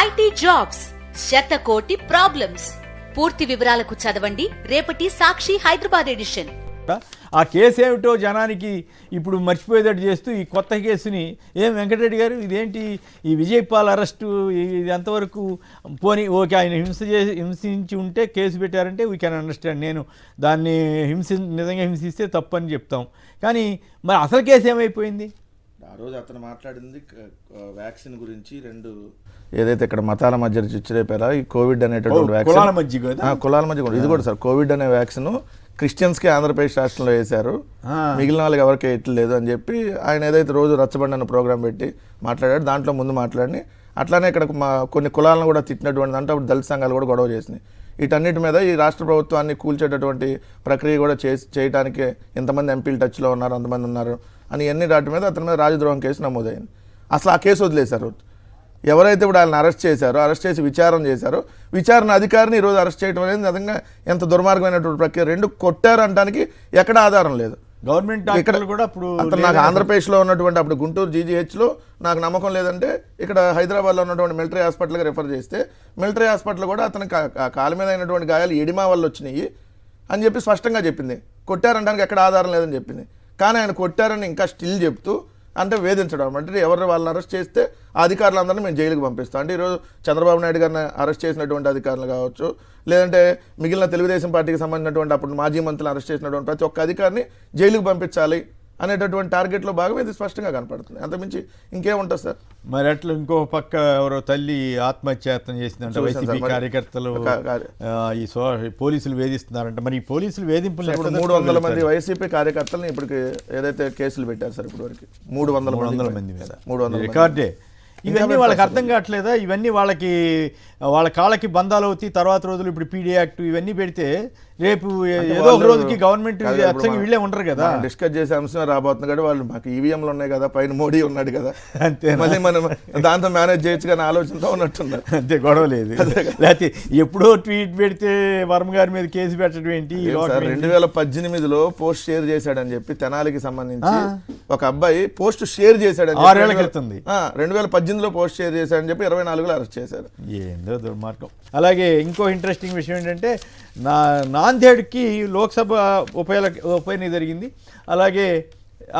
IT jobs, శతకోటి problems. పూర్తి వివరాలకు చదవండి రేపటి సాక్షి హైదరాబాద్ ఎడిషన్. ఆ కేసు ఏమిటో జనానికి ఇప్పుడు మర్చిపోయేటట్టు చేస్తూ ఈ కొత్త కేసుని వెంకటరెడ్డి గారు ఇదేంటి ఈ విజయపాల్ అరెస్టు ఇది ఎంతవరకు పోనీ ఓకే, ఆయన హింసించి ఉంటే కేసు పెట్టారంటే వీ కెన్ అండర్స్టాండ్. నేను దాన్ని నిజంగా హింసిస్తే తప్పని చెప్తాం. కానీ మరి అసలు కేసు ఏమైపోయింది? ఆ రోజు అతను మాట్లాడింది వ్యాక్సిన్ గురించి, రెండు ఏదైతే ఇక్కడ మతాల మధ్య చిచ్చిరేపారా ఈ కోవిడ్ అనేటటువంటి వ్యాక్సిన్, కులాల మధ్య కూడా ఇది కూడా సార్ కోవిడ్ అనే వ్యాక్సిన్ క్రిస్టియన్స్కి ఆంధ్రప్రదేశ్ రాష్ట్రంలో వేశారు, మిగిలిన వాళ్ళకి ఎవరికి వేయట్లేదు అని చెప్పి ఆయన ఏదైతే రోజు రచ్చబండి అన్న ప్రోగ్రాం పెట్టి మాట్లాడాడు. దాంట్లో ముందు మాట్లాడి అట్లానే ఇక్కడ కొన్ని కులాలను కూడా తిట్టినటువంటి అంటే అప్పుడు దళిత సంఘాలు కూడా గొడవ చేసినాయి. వీటన్నిటి మీద ఈ రాష్ట్ర ప్రభుత్వాన్ని కూల్చేటటువంటి ప్రక్రియ కూడా చేయడానికి ఎంతమంది ఎంపీలు టచ్లో ఉన్నారు, అంతమంది ఉన్నారు అని అన్ని వాటి మీద అతని మీద రాజద్రోహం కేసు నమోదైంది. అసలు ఆ కేసు వదిలేశారు. ఎవరైతే ఇప్పుడు ఆయన అరెస్ట్ చేశారో, అరెస్ట్ చేసి విచారణ చేశారో, విచారణ అధికారిని ఈరోజు అరెస్ట్ చేయడం అనేది నిజంగా ఎంత దుర్మార్గమైనటువంటి ప్రక్రియ. రెండు కొట్టారు అనడానికి ఎక్కడ ఆధారం లేదు. గవర్నమెంట్ ఇక్కడ కూడా అతను నాకు ఆంధ్రప్రదేశ్లో ఉన్నటువంటి అప్పుడు గుంటూరు జీజీహెచ్లో నాకు నమ్మకం లేదంటే ఇక్కడ హైదరాబాద్లో ఉన్నటువంటి మిలిటరీ హాస్పిటల్కి రెఫర్ చేస్తే మిలిటరీ హాస్పిటల్ కూడా అతనికి కాలు మీద అయినటువంటి గాయాలు ఎడిమా వల్ల వచ్చినాయి అని చెప్పి స్పష్టంగా చెప్పింది. కొట్టారంటానికి ఎక్కడ ఆధారం లేదని చెప్పింది. కానీ ఆయన కొట్టారని ఇంకా స్టిల్ చెప్తూ అంటే వేధించడం అంటే ఎవరు వాళ్ళని అరెస్ట్ చేస్తే ఆ అధికారులందరినీ మేము జైలుకి పంపిస్తాం. అంటే ఈరోజు చంద్రబాబు నాయుడు గారిని అరెస్ట్ చేసినటువంటి అధికారులు కావచ్చు, లేదంటే మిగిలిన తెలుగుదేశం పార్టీకి సంబంధించినటువంటి అప్పుడు మాజీ మంత్రులు అరెస్ట్ చేసినటువంటి ప్రతి ఒక్క అధికారిని జైలుకి పంపించాలి అనేటటువంటి టార్గెట్లో భాగం ఇది స్పష్టంగా కనపడుతుంది. అంతకుమించి ఇంకేముంటుంది సార్? మరి అట్లా ఇంకో పక్క ఎవరో తల్లి ఆత్మహత్యాయత్నం చేసిందంట, వైసీపీ కార్యకర్తలు ఈ పోలీసులు వేధిస్తున్నారంట. మరి ఈ పోలీసులు వేధింపులు 300 మంది వైసీపీ కార్యకర్తలను ఇప్పటికి ఏదైతే కేసులు పెట్టారు సార్ ఇప్పటి వరకు 300 మంది మీద 300 రికార్డే. ఇవన్నీ వాళ్ళకి అర్థం కావట్లేదా? ఇవన్నీ వాళ్ళ కాళ్ళకి బంధాలు అవుతాయి. తర్వాత రోజులు ఇప్పుడు పీడీ యాక్ట్ ఇవన్నీ పెడితే రేపు ఏదో ఒక రోజుకి గవర్నమెంట్ వీళ్ళే ఉండరు కదా. డిస్కస్ చేసే అంశం రాబోతుంది కదా. వాళ్ళు మాకు ఈవీఎంలు ఉన్నాయి కదా, పైన మోడీ ఉన్నాడు కదా, అంతే మళ్ళీ మనం దాంతో మేనేజ్ చేయొచ్చు కానీ ఆలోచనతో ఉన్నట్టున్నారు. అంతే, గొడవ లేదు. లేకపోతే ఎప్పుడో ట్వీట్ పెడితే వర్మ గారి మీద కేసు పెట్టడం ఏంటి? 2018లో పోస్ట్ షేర్ చేశాడని చెప్పి తెనాలికి సంబంధించి ఒక అబ్బాయి పోస్ట్ షేర్ చేశాడని 6 ఏళ్ల క్రితం 2018లో పోస్ట్ షేర్ చేశాడని చెప్పి 24లో అరెస్ట్ చేశారు. ఏందో దుర్మార్గం. అలాగే ఇంకో ఇంట్రెస్టింగ్ విషయం ఏంటంటే నాందేడ్కి లోక్సభ ఉప ఎన్నిక జరిగింది. అలాగే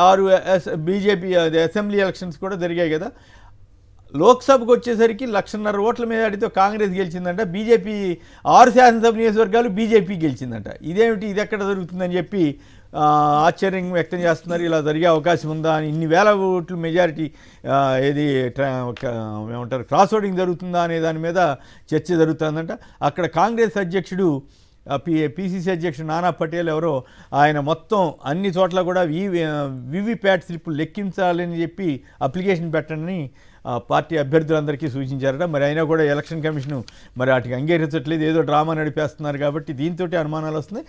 6 బీజేపీ అసెంబ్లీ ఎలక్షన్స్ కూడా జరిగాయి కదా. లోక్సభకు వచ్చేసరికి 1,50,000 ఓట్ల మీద అడిగితే కాంగ్రెస్ గెలిచిందంట. బీజేపీ 6 శాసనసభ నియోజకవర్గాలు బీజేపీ గెలిచిందంట. ఇదేమిటి, ఇది ఎక్కడ జరుగుతుందని చెప్పి ఆశ్చర్యం వ్యక్తం చేస్తున్నారు. ఇలా జరిగే అవకాశం ఉందా అని, ఇన్ని వేల ఓట్లు మెజారిటీ ఏది ఏమంటారు క్రాస్ ఓటింగ్ జరుగుతుందా అనే దాని మీద చర్చ జరుగుతుందంట. అక్కడ కాంగ్రెస్ అధ్యక్షుడు పిసిసి అధ్యక్షుడు నానా పటేల్ ఎవరో ఆయన మొత్తం అన్ని చోట్ల కూడా వివిప్యాట్ స్లిప్పులు లెక్కించాలని చెప్పి అప్లికేషన్ పెట్టండి పార్టీ అభ్యర్థులందరికీ సూచించారట. మరి అయినా కూడా ఎలక్షన్ కమిషన్ మరి వాటికి అంగీకరించట్లేదు, ఏదో డ్రామా నడిపేస్తున్నారు. కాబట్టి దీంతో అనుమానాలు వస్తున్నాయి.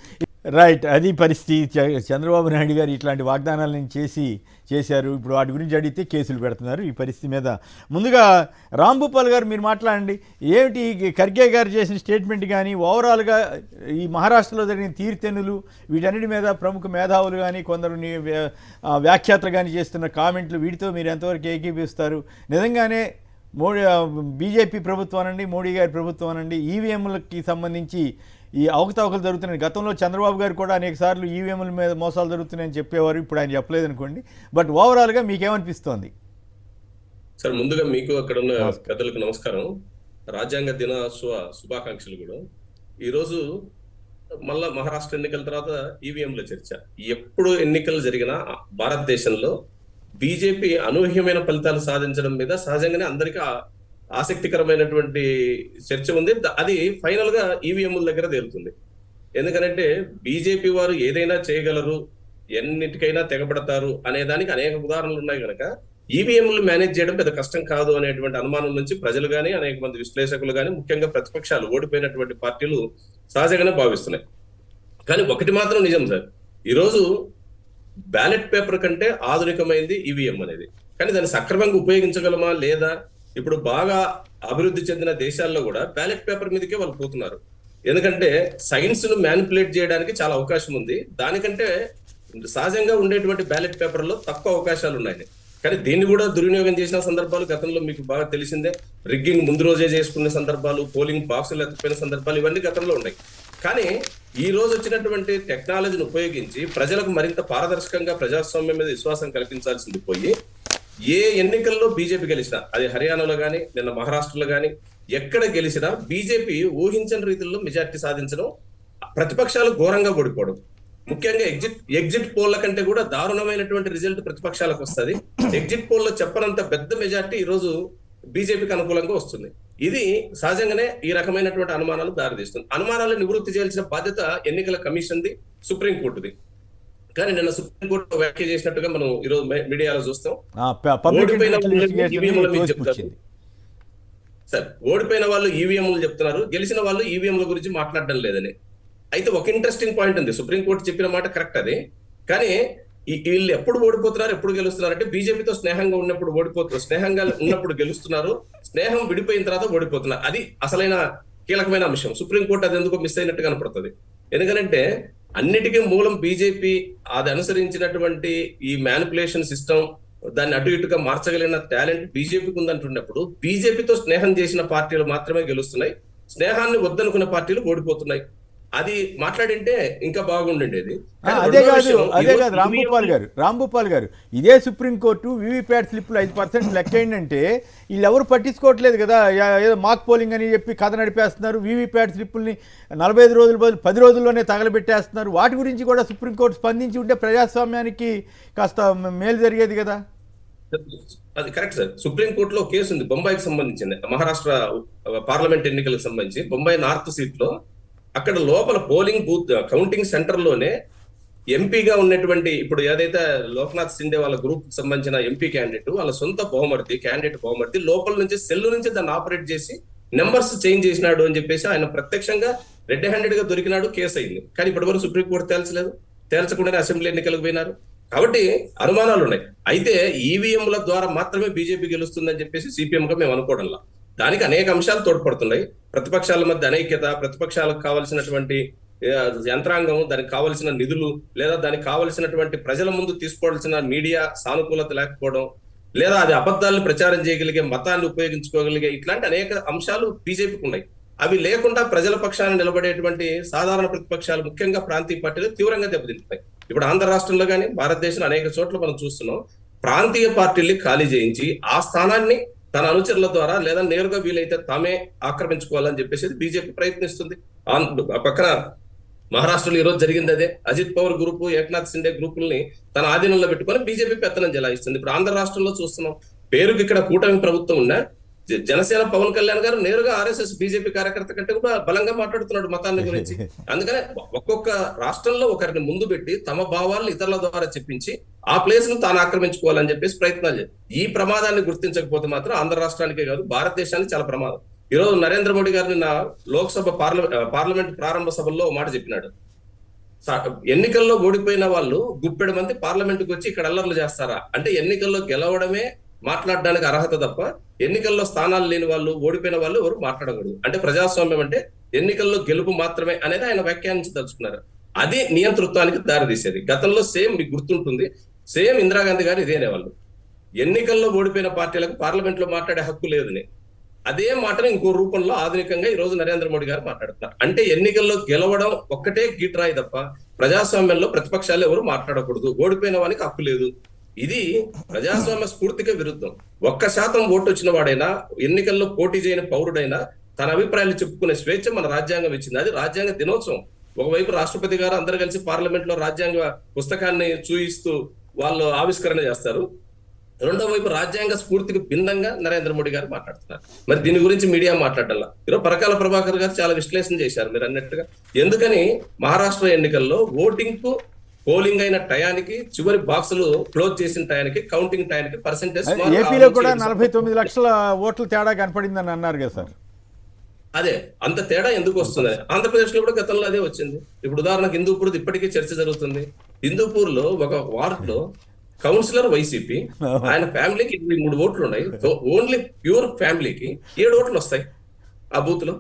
రైట్, అది పరిస్థితి. చంద్రబాబు నాయుడు గారు ఇట్లాంటి వాగ్దానాలను చేశారు. ఇప్పుడు వాటి గురించి అడిగితే కేసులు పెడుతున్నారు. ఈ పరిస్థితి మీద ముందుగా రాంభూపాల్ గారు మీరు మాట్లాడండి. ఏమిటి ఖర్గే గారు చేసిన స్టేట్మెంట్ కానీ ఓవరాల్గా ఈ మహారాష్ట్రలో జరిగిన తీరుతెన్నులు వీటన్నిటి మీద ప్రముఖ మేధావులు కానీ కొందరు వ్యాఖ్యాతలు కానీ చేస్తున్న కామెంట్లు, వీటితో మీరు ఎంతవరకు ఏకీపిస్తారు? నిజంగానే బీజేపీ ప్రభుత్వం అనండి, మోడీ గారి ప్రభుత్వం అనండి, ఈవీఎంలకి సంబంధించి ఈ అవకతవకలు జరుగుతున్నాయి. గతంలో చంద్రబాబు గారు కూడా అనేక సార్లు ఈవీఎంల మీద మోసాలు జరుగుతున్నాయని చెప్పేవారు. ఇప్పుడు ఆయన చెప్పలేదు అనుకోండి. బట్ ఓవరాల్గా మీకేమనిపిస్తోంది? సార్, ముందుగా మీకు అక్కడ ఉన్న పెద్దలకు నమస్కారం, రాజ్యాంగ దినోత్సవ శుభాకాంక్షలు కూడా. ఈరోజు మళ్ళా మహారాష్ట్ర ఎన్నికల తర్వాత ఈవీఎంల చర్చ. ఎప్పుడు ఎన్నికలు జరిగినా భారతదేశంలో బీజేపీ అనూహ్యమైన ఫలితాలు సాధించడం మీద సహజంగానే అందరికీ ఆసక్తికరమైనటువంటి చర్చ ఉంది. అది ఫైనల్ గా ఈవీఎంల దగ్గర తేలుతుంది. ఎందుకంటే బీజేపీ వారు ఏదైనా చేయగలరు, ఎన్నిటికైనా తెగబడతారు అనే దానికి అనేక ఉదాహరణలు ఉన్నాయి కనుక ఈవీఎంలు మేనేజ్ చేయడం పెద్ద కష్టం కాదు అనేటువంటి అనుమానం నుంచి ప్రజలు కానీ అనేక మంది విశ్లేషకులు కానీ ముఖ్యంగా ప్రతిపక్షాలు ఓడిపోయినటువంటి పార్టీలు సహజంగానే భావిస్తున్నాయి. కానీ ఒకటి మాత్రం నిజం సార్, ఈరోజు బ్యాలెట్ పేపర్ కంటే ఆధునికమైంది ఈవీఎం అనేది. కానీ దాన్ని సక్రమంగా ఉపయోగించగలమా లేదా? ఇప్పుడు బాగా అభివృద్ధి చెందిన దేశాల్లో కూడా బ్యాలెట్ పేపర్ మీదకే వాళ్ళు పోతున్నారు. ఎందుకంటే సైన్స్ ను మ్యానిపులేట్ చేయడానికి చాలా అవకాశం ఉంది. దానికంటే సహజంగా ఉండేటువంటి బ్యాలెట్ పేపర్లో తక్కువ అవకాశాలు ఉన్నాయి. కానీ దీన్ని కూడా దుర్వినియోగం చేసిన సందర్భాలు గతంలో మీకు బాగా తెలిసిందే. రిగ్గింగ్ ముందు రోజే చేసుకునే సందర్భాలు, పోలింగ్ బాక్సులు ఎత్తుకుపోయిన సందర్భాలు ఇవన్నీ గతంలో ఉన్నాయి. కానీ ఈ రోజు వచ్చినటువంటి టెక్నాలజీని ఉపయోగించి ప్రజలకు మరింత పారదర్శకంగా ప్రజాస్వామ్యం మీద విశ్వాసం కల్పించాల్సింది పోయి, ఏ ఎన్నికల్లో బీజేపీ గెలిచినా, అది హర్యానాలో కానీ నిన్న మహారాష్ట్రలో కానీ ఎక్కడ గెలిచినా బీజేపీ ఊహించని రీతిలో మెజార్టీ సాధించడం, ప్రతిపక్షాలు ఘోరంగా ఓడిపోవడం, ముఖ్యంగా ఎగ్జిట్ పోల్ల కంటే కూడా దారుణమైనటువంటి రిజల్ట్ ప్రతిపక్షాలకు వస్తుంది. ఎగ్జిట్ పోల్లో చెప్పనంత పెద్ద మెజార్టీ ఈ రోజు బీజేపీకి అనుకూలంగా వస్తుంది. ఇది సహజంగానే ఈ రకమైనటువంటి అనుమానాలు దారితీస్తుంది. అనుమానాలు నివృత్తి చేయాల్సిన బాధ్యత ఎన్నికల కమిషన్ది, సుప్రీంకోర్టుది. కానీ నిన్న సుప్రీంకోర్టు వ్యాఖ్య చేసినట్టుగా మనం ఈరోజు మీడియాలో చూస్తాం. సార్, ఓడిపోయిన వాళ్ళు ఈవీఎంలు చెప్తున్నారు, గెలిచిన వాళ్ళు ఈవీఎంల గురించి మాట్లాడడం లేదని. అయితే ఒక ఇంట్రెస్టింగ్ పాయింట్ ఉంది. సుప్రీంకోర్టు చెప్పిన మాట కరెక్ట్ అది. కానీ వీళ్ళు ఎప్పుడు ఓడిపోతున్నారు, ఎప్పుడు గెలుస్తున్నారు అంటే బీజేపీతో స్నేహంగా ఉన్నప్పుడు ఓడిపోతున్నారు, స్నేహంగా ఉన్నప్పుడు గెలుస్తున్నారు, స్నేహం విడిపోయిన తర్వాత ఓడిపోతున్నారు. అది అసలైన కీలకమైన అంశం. సుప్రీంకోర్టు అది ఎందుకో మిస్ అయినట్టు కనపడుతుంది. ఎందుకంటే అన్నిటికీ మూలం బీజేపీ, అది అనుసరించినటువంటి ఈ మ్యానిపులేషన్ సిస్టమ్, దాన్ని అటు ఇటుగా మార్చగలిగిన టాలెంట్ బీజేపీకి ఉందంటున్నప్పుడు బీజేపీతో స్నేహం చేసిన పార్టీలు మాత్రమే గెలుస్తున్నాయి, స్నేహాన్ని వద్దనుకున్న పార్టీలు ఓడిపోతున్నాయి. అది మాట్లాడింటే ఇంకా బాగుండేది. అదే కాదు రాంభూపాల్ గారు ఇదే సుప్రీంకోర్టు వీవీప్యాట్ స్లిప్లు 5% లెక్కేంటంటే వీళ్ళు ఎవరు పట్టించుకోవట్లేదు కదా. ఏదో మాక్ పోలింగ్ అని చెప్పి కథ నడిపేస్తున్నారు. వీవీప్యాట్ స్లిప్పుల్ని 45 రోజుల బదులు 10 రోజుల్లోనే తగలబెట్టేస్తున్నారు. వాటి గురించి కూడా సుప్రీంకోర్టు స్పందించి ఉంటే ప్రజాస్వామ్యానికి కాస్త మేలు జరిగేది కదా. అది కరెక్ట్ సార్. సుప్రీంకోర్టులో కేసు ఉంది బొంబాయికి సంబంధించింది, మహారాష్ట్ర పార్లమెంట్ ఎన్నికలకు సంబంధించి. బొంబాయి నార్త్ సీట్ లో అక్కడ లోపల పోలింగ్ బూత్ కౌంటింగ్ సెంటర్ లోనే ఎంపీగా ఉన్నటువంటి, ఇప్పుడు ఏదైతే లోక్నాథ్ సిండే వాళ్ళ గ్రూప్ సంబంధించిన ఎంపీ క్యాండిడేట్, వాళ్ళ సొంత క్యాండిడేట్ బహుమతి లోపల నుంచి సెల్ నుంచి దాన్ని ఆపరేట్ చేసి నెంబర్స్ చేంజ్ చేసినాడు అని చెప్పేసి ఆయన ప్రత్యక్షంగా రెడ్ హ్యాండెడ్ గా దొరికినాడు, కేసు అయింది. కానీ ఇప్పటివరకు సుప్రీంకోర్టు తేల్చలేదు, తేల్చకుండానే అసెంబ్లీ ఎన్నికలకు పోయినారు. కాబట్టి అనుమానాలు ఉన్నాయి. అయితే ఈవీఎంల ద్వారా మాత్రమే బీజేపీ గెలుస్తుందని చెప్పేసి సిపిఎం గా మేము అనుకోవడంలా. దానికి అనేక అంశాలు తోడ్పడుతున్నాయి. ప్రతిపక్షాల మధ్య అనైక్యత, ప్రతిపక్షాలకు కావాల్సినటువంటి యంత్రాంగం, దానికి కావలసిన నిధులు, లేదా దానికి కావలసినటువంటి ప్రజల ముందు తీసుకోవాల్సిన మీడియా సానుకూలత లేకపోవడం, లేదా అది అబద్ధాలను ప్రచారం చేయగలిగే, మతాన్ని ఉపయోగించుకోగలిగే, ఇట్లాంటి అనేక అంశాలు బీజేపీకి ఉన్నాయి. అవి లేకుండా ప్రజల పక్షాన్ని నిలబడేటువంటి సాధారణ ప్రతిపక్షాలు, ముఖ్యంగా ప్రాంతీయ పార్టీలు తీవ్రంగా దెబ్బతింటున్నాయి. ఇప్పుడు ఆంధ్ర రాష్ట్రంలో కానీ భారతదేశంలో అనేక చోట్ల మనం చూస్తున్నాం. ప్రాంతీయ పార్టీల్ని ఖాళీ చేయించి ఆ స్థానాన్ని తన అనుచరుల ద్వారా లేదా నేరుగా వీలైతే తామే ఆక్రమించుకోవాలని చెప్పేసి బీజేపీ ప్రయత్నిస్తుంది. పక్కన మహారాష్ట్రలో ఈ రోజు జరిగింది అదే. అజిత్ పవార్ గ్రూపు, ఏక్నాథ్ సిండే గ్రూపుల్ని తన ఆధీనంలో పెట్టుకొని బీజేపీ పెత్తనం చెలాయిస్తుంది. ఇప్పుడు ఆంధ్ర రాష్ట్రంలో చూస్తున్నాం. పేరుకి ఇక్కడ కూటమి ప్రభుత్వం ఉన్నా జనసేన పవన్ కళ్యాణ్ గారు నేరుగా ఆర్ఎస్ఎస్ బీజేపీ కార్యకర్త కంటే కూడా బలంగా మాట్లాడుతున్నాడు మతాన్ని గురించి. అందుకనే ఒక్కొక్క రాష్ట్రంలో ఒకరిని ముందు పెట్టి తమ భావాలను ఇతరుల ద్వారా చెప్పించి ఆ ప్లేస్ ను తాను ఆక్రమించుకోవాలని చెప్పేసి ప్రయత్నాలు చేయాలి. ఈ ప్రమాదాన్ని గుర్తించకపోతే మాత్రం ఆంధ్ర రాష్ట్రానికే కాదు భారతదేశానికి చాలా ప్రమాదం. ఈ రోజు నరేంద్ర మోడీ గారు నిన్న లోక్సభ పార్లమెంట్ ప్రారంభ సభల్లో మాట చెప్పినాడు. ఎన్నికల్లో ఓడిపోయిన వాళ్ళు గుప్పెడు మంది పార్లమెంట్కి వచ్చి ఇక్కడ అల్లర్లు చేస్తారా అంటే, ఎన్నికల్లో గెలవడమే మాట్లాడడానికి అర్హత తప్ప ఎన్నికల్లో స్థానాలు లేని వాళ్ళు, ఓడిపోయిన వాళ్ళు ఎవరు మాట్లాడకూడదు. అంటే ప్రజాస్వామ్యం అంటే ఎన్నికల్లో గెలుపు మాత్రమే అనేది ఆయన వ్యాఖ్యానించి తలుచుకున్నారు. అది నియంతృత్వానికి దారితీసేది. గతంలో సేమ్ మీకు గుర్తుంటుంది, సేమ్ ఇందిరాగాంధీ గారు ఇదే అనేవాళ్ళు, ఎన్నికల్లో ఓడిపోయిన పార్టీలకు పార్లమెంట్ లో మాట్లాడే హక్కు లేదని. అదే మాటను ఇంకో రూపంలో ఆధునికంగా ఈ రోజు నరేంద్ర మోడీ గారు మాట్లాడుతున్నారు. అంటే ఎన్నికల్లో గెలవడం ఒక్కటే గీట్రాయి తప్ప ప్రజాస్వామ్యంలో ప్రతిపక్షాలు ఎవరు మాట్లాడకూడదు, ఓడిపోయిన వానికి హక్కు లేదు. ఇది ప్రజాస్వామ్య స్ఫూర్తికి విరుద్ధం. 1% ఓటు వచ్చిన వాడైనా, ఎన్నికల్లో పోటీ చేయని పౌరుడైనా తన అభిప్రాయాలు చెప్పుకునే స్వేచ్ఛ మన రాజ్యాంగం ఇచ్చింది. అది రాజ్యాంగ దినోత్సవం. ఒకవైపు రాష్ట్రపతి గారు అందరు కలిసి పార్లమెంట్ లో రాజ్యాంగ పుస్తకాన్ని చూయిస్తూ వాళ్ళు ఆవిష్కరణ చేస్తారు. రెండో వైపు రాజ్యాంగ స్ఫూర్తికి భిన్నంగా నరేంద్ర మోడీ గారు మాట్లాడుతున్నారు. మరి దీని గురించి మీడియా మాట్లాడాల. ఈరోజు పరకాల ప్రభాకర్ గారు చాలా విశ్లేషణ చేశారు మీరు అన్నట్టుగా. ఎందుకని మహారాష్ట్ర ఎన్నికల్లో ఓటింగ్ కు పోలింగ్ అయిన టయానికి, చివరి బాక్సులు క్లోజ్ చేసిన టయానికి, కౌంటింగ్ టయానికి పర్సెంటేజ్ ఏపీలో కూడా 49 లక్షల ఓట్ల తేడా కనపడిందని అన్నారు కదా సార్. అదే అంత తేడా ఎందుకు వస్తుంది? ఆంధ్రప్రదేశ్ లో కూడా గతంలో అదే వచ్చింది. ఇప్పుడు ఉదాహరణకు హిందూపూర్ ఇప్పటికీ చర్చ జరుగుతుంది. హిందూపూర్ లో ఒక వార్డ్ లో కౌన్సిలర్ వైసీపీ, ఆయన ఫ్యామిలీకి 23 ఓట్లు ఉన్నాయి. ఓన్లీ ప్యూర్ ఫ్యామిలీకి 7 ఓట్లు వస్తాయి ఆ బూత్ లో.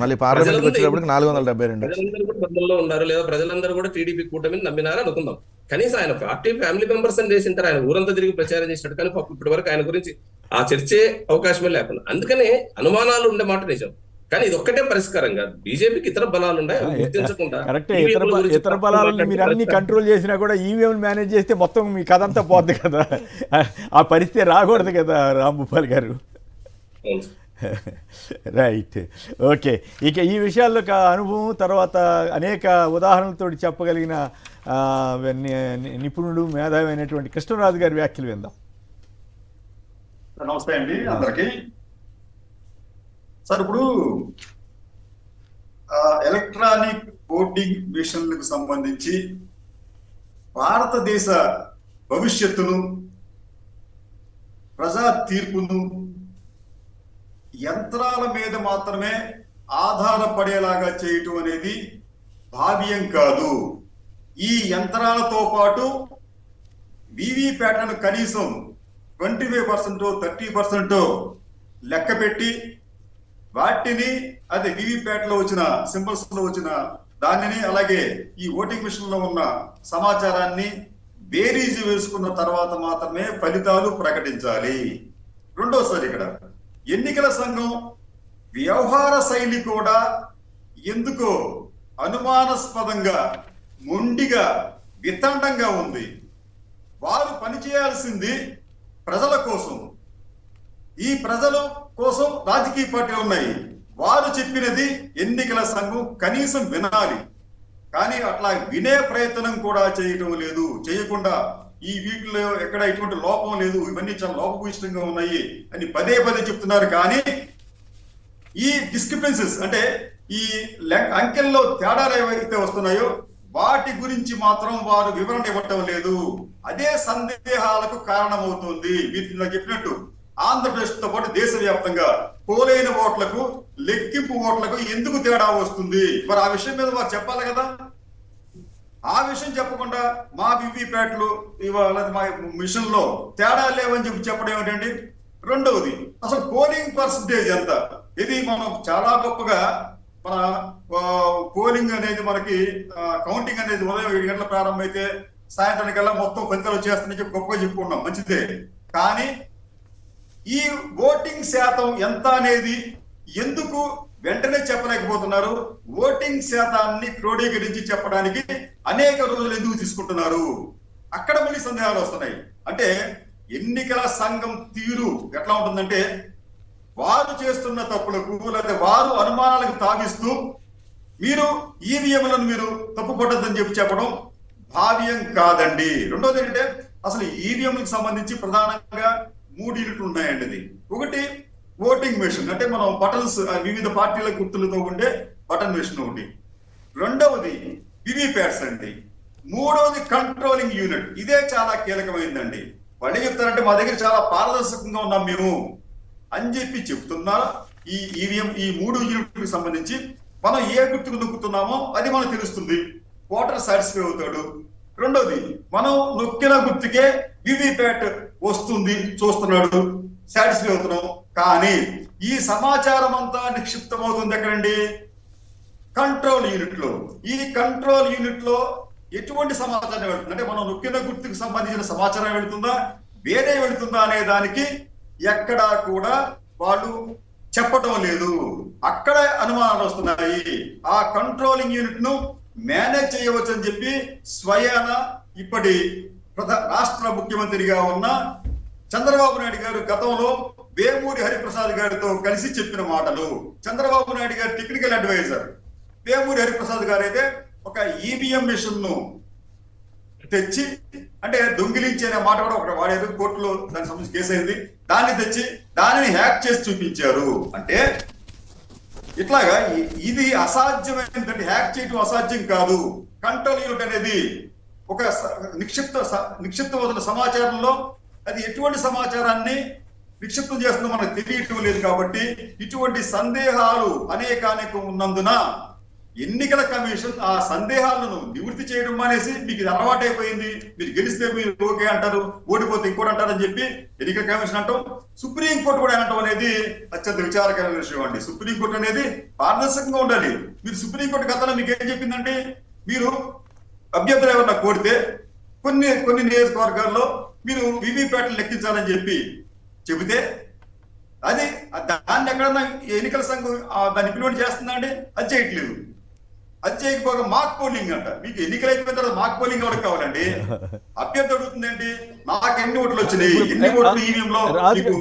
మళ్ళీ పార్లమెంట్ వచ్చేటప్పుడు 472 ప్రజలందరూ కూడా బదుల్లో ఉన్నారు, లేదా ప్రజలందరూ కూడా టీడీపీ కూటమిని నమ్మినారు అనుకుందాం. కనీసం ఆయన పార్టీ ఫ్యామిలీ మెంబర్స్ అని చేసింటారు, ఆయన ఊరంతా తిరిగి ప్రచారం చేసినట్టు, కానీ ఇప్పటి వరకు ఆయన గురించి ఆ చర్చే అవకాశమే లేకుండా. అందుకనే అనుమానాలు ఉండే మాట నిజం, కానీ ఇది ఒక్కటే పరిష్కారం కాదు. బీజేపీకి ఇతర బలాలు ఉన్నాయి, అవి గుర్తించకుండా కరెక్టే. ఇతర బలాలను మీరు అన్ని కంట్రోల్ చేసినా కూడా ఈవీఎం మేనేజ్ చేస్తే మొత్తం మీ కథ అంతా పోద్ది కదా. ఆ పరిస్థితి రాకూడదు కదా రాంభూపాల్ గారు. Right, okay. ఇక ఈ విషయాల్లో అనుభవం తర్వాత అనేక ఉదాహరణలతో చెప్పగలిగిన నిపుణుడు, మేధావి అయినటువంటి కృష్ణరాజు గారి వ్యాఖ్యలు విందాం. నమస్తే అండి అందరికి. సార్, ఇప్పుడు ఎలక్ట్రానిక్ ఓటింగ్ మిషన్లకు సంబంధించి భారతదేశ భవిష్యత్తును, ప్రజా తీర్పును యంత్రాల మీద మాత్రమే ఆధారపడేలాగా చేయటం అనేది భావ్యం కాదు. ఈ యంత్రాలతో పాటు వీవీప్యాట్లను కనీసం 25%, 30% లెక్క పెట్టి వాటిని అదే వీవీప్యాట్ లో వచ్చిన సింబల్స్ లో వచ్చిన దానిని, అలాగే ఈ ఓటింగ్ మిషన్ లో ఉన్న సమాచారాన్ని బేరీజు వేసుకున్న తర్వాత మాత్రమే ఫలితాలు ప్రకటించాలి. రెండోసారి ఇక్కడ ఎన్నికల సంఘం వ్యవహార శైలి కూడా ఎందుకో అనుమానాస్పదంగా, మొండిగా, వితండంగా ఉంది. వారు పనిచేయాల్సింది ప్రజల కోసం. ఈ ప్రజల కోసం రాజకీయ పార్టీలు ఉన్నాయి. వారు చెప్పినది ఎన్నికల సంఘం కనీసం వినాలి, కానీ అట్లా వినే ప్రయత్నం కూడా చేయటం లేదు. చేయకుండా ఈ వీటిలో ఎక్కడ ఎటువంటి లోపం లేదు, ఇవన్నీ చాలా లోపభూయిష్టంగా ఉన్నాయి అని పదే పదే చెప్తున్నారు. కానీ ఈ డిస్క్రిపెన్సీస్ అంటే ఈ అంకెల్లో తేడాలు ఏవైతే వస్తున్నాయో వాటి గురించి మాత్రం వారు వివరణ ఇవ్వటం లేదు. అదే సందేహాలకు కారణమవుతుంది. మీరు చెప్పినట్టు ఆంధ్రప్రదేశ్ తో పాటు దేశవ్యాప్తంగా పోలైన ఓట్లకు, లెక్కింపు ఓట్లకు ఎందుకు తేడా వస్తుంది? మరి ఆ విషయం మీద వారు చెప్పాలి కదా. ఆ విషయం చెప్పకుండా మా వీవీప్యాట్లు ఇవాళ మా మిషన్ లో తేడా లేవని చెప్పడం ఏమిటండి? రెండవది, అసలు పోలింగ్ పర్సంటేజ్ ఎంత? ఇది మనం చాలా గొప్పగా మన పోలింగ్ అనేది మనకి కౌంటింగ్ అనేది ఉదయం 7 గంటల ప్రారంభమైతే సాయంత్రానికల్లా మొత్తం ఫలితాలు వచ్చేస్తాయని చెప్పి గొప్పగా చెప్పుకున్నాం, మంచిదే. కానీ ఈ ఓటింగ్ శాతం ఎంత అనేది ఎందుకు వెంటనే చెప్పలేకపోతున్నారు? ఓటింగ్ శాతాన్ని క్రోడీకరించి చెప్పడానికి అనేక రోజులు ఎందుకు తీసుకుంటున్నారు? అక్కడ మళ్ళీ సందేహాలు వస్తున్నాయి. అంటే ఎన్నికల సంఘం తీరు ఎట్లా ఉంటుందంటే, వారు చేస్తున్న తప్పులకు లేదా వారు అనుమానాలకు తావిస్తూ మీరు ఈవీఎంలను మీరు తప్పు పట్టద్దని చెప్పడం భావ్యం కాదండి. రెండోది ఏంటంటే, అసలు ఈవీఎంలకు సంబంధించి ప్రధానంగా 3 యూనిట్లు ఉన్నాయండి. ఇది ఒకటి ఓటింగ్ మెషిన్, అంటే మనం బటన్స్ వివిధ పార్టీల గుర్తులతో ఉండే బటన్ మెషిన్ ఒకటి. రెండవది వివిప్యాట్స్ అండి. మూడవది కంట్రోలింగ్ యూనిట్. ఇదే చాలా కీలకమైందండి. వాళ్ళు చెప్తారంటే మా దగ్గర చాలా పారదర్శకంగా ఉన్నాం మేము అని చెప్పి చెప్తున్నా. ఈ ఈవీఎం ఈ 3 యూనిట్లకు సంబంధించి మనం ఏ గుర్తుకు నొక్కుతున్నామో అది మనకు తెలుస్తుంది, ఓటర్ సాటిస్ఫై అవుతాడు. రెండోది, మనం నొక్కిన గుర్తుకే వివిప్యాట్ వస్తుంది, చూస్తున్నాడు, సాటిస్ఫై అవుతున్నాం. కానీ ఈ సమాచారం అంతా నిక్షిప్తమవుతుంది ఎక్కడండి? కంట్రోల్ యూనిట్ లో. ఈ కంట్రోల్ యూనిట్ లో ఎటువంటి సమాచారం వెళ్తుంది అంటే, మనం నొక్కిన గుర్తుకు సంబంధించిన సమాచారం వెళుతుందా, వేరే వెళుతుందా అనే దానికి ఎక్కడా కూడా వాళ్ళు చెప్పటం లేదు. అక్కడ అనుమానాలు వస్తున్నాయి. ఆ కంట్రోలింగ్ యూనిట్ ను మేనేజ్ చేయవచ్చు అని చెప్పి స్వయాన ఇప్పటి రాష్ట్ర ముఖ్యమంత్రిగా ఉన్న చంద్రబాబు నాయుడు గారు గతంలో వేమూరి హరిప్రసాద్ గారితో కలిసి చెప్పిన మాటలు. చంద్రబాబు నాయుడు గారి టెక్నికల్ అడ్వైజర్ వేమూరి హరిప్రసాద్ గారు అయితే ఒక ఈవీఎం మిషన్ ను తెచ్చి, అంటే దొంగిలించే మాట కూడా ఒకటి వాడేది, కోర్టులో దానికి సంబంధించి కేసు అయింది, దాన్ని తెచ్చి దానిని హ్యాక్ చేసి చూపించారు. అంటే ఇట్లాగా ఇది అసాధ్యమైనటువంటి, హ్యాక్ చేయడం అసాధ్యం కాదు. కంట్రోల్ యూనిట్ అనేది ఒక నిక్షిప్తమవుతున్న సమాచారంలో అది ఎటువంటి సమాచారాన్ని నిక్షిప్తం చేస్తుందో మనకు తెలియటం లేదు. కాబట్టి ఇటువంటి సందేహాలు అనేకానేకం ఉన్నందున ఎన్నికల కమిషన్ ఆ సందేహాలను నివృత్తి చేయడం మానేసి, మీకు ఇది అలవాటైపోయింది, మీరు గెలిస్తే మీరు ఓకే అంటారు, ఓడిపోతే ఇంకోటి అంటారని చెప్పి ఎన్నికల కమిషన్ అంటాం, సుప్రీంకోర్టు కూడా అనటం అనేది అత్యంత విచారకరమైన విషయం అండి. సుప్రీంకోర్టు అనేది పారదర్శకంగా ఉండాలి. మీరు సుప్రీంకోర్టు గతంలో మీకు ఏం చెప్పిందంటే, మీరు అభ్యర్థులు ఎవరన్నా కోరితే కొన్ని నియోజకవర్గాల్లో మీరు వీవీప్యాట్లు లెక్కించాలని చెప్పి చెబితే అది దాన్ని ఎక్కడన్నా ఎన్నికల సంఘం దాన్ని ఇంప్లిమెంట్ చేస్తుందండి? అది చేయట్లేదు. అది చేయకపోగా మాక్ పోలింగ్ అంట. మీకు ఎన్నికలు అయిపోయిన తర్వాత మాక్ పోలింగ్ ఎవరికి కావాలండి? అభ్యర్థి అడుగుతుందండి నాకు ఎన్ని ఓట్లు వచ్చినాయి, ఎన్ని ఓట్లు ఈవీఎంలో.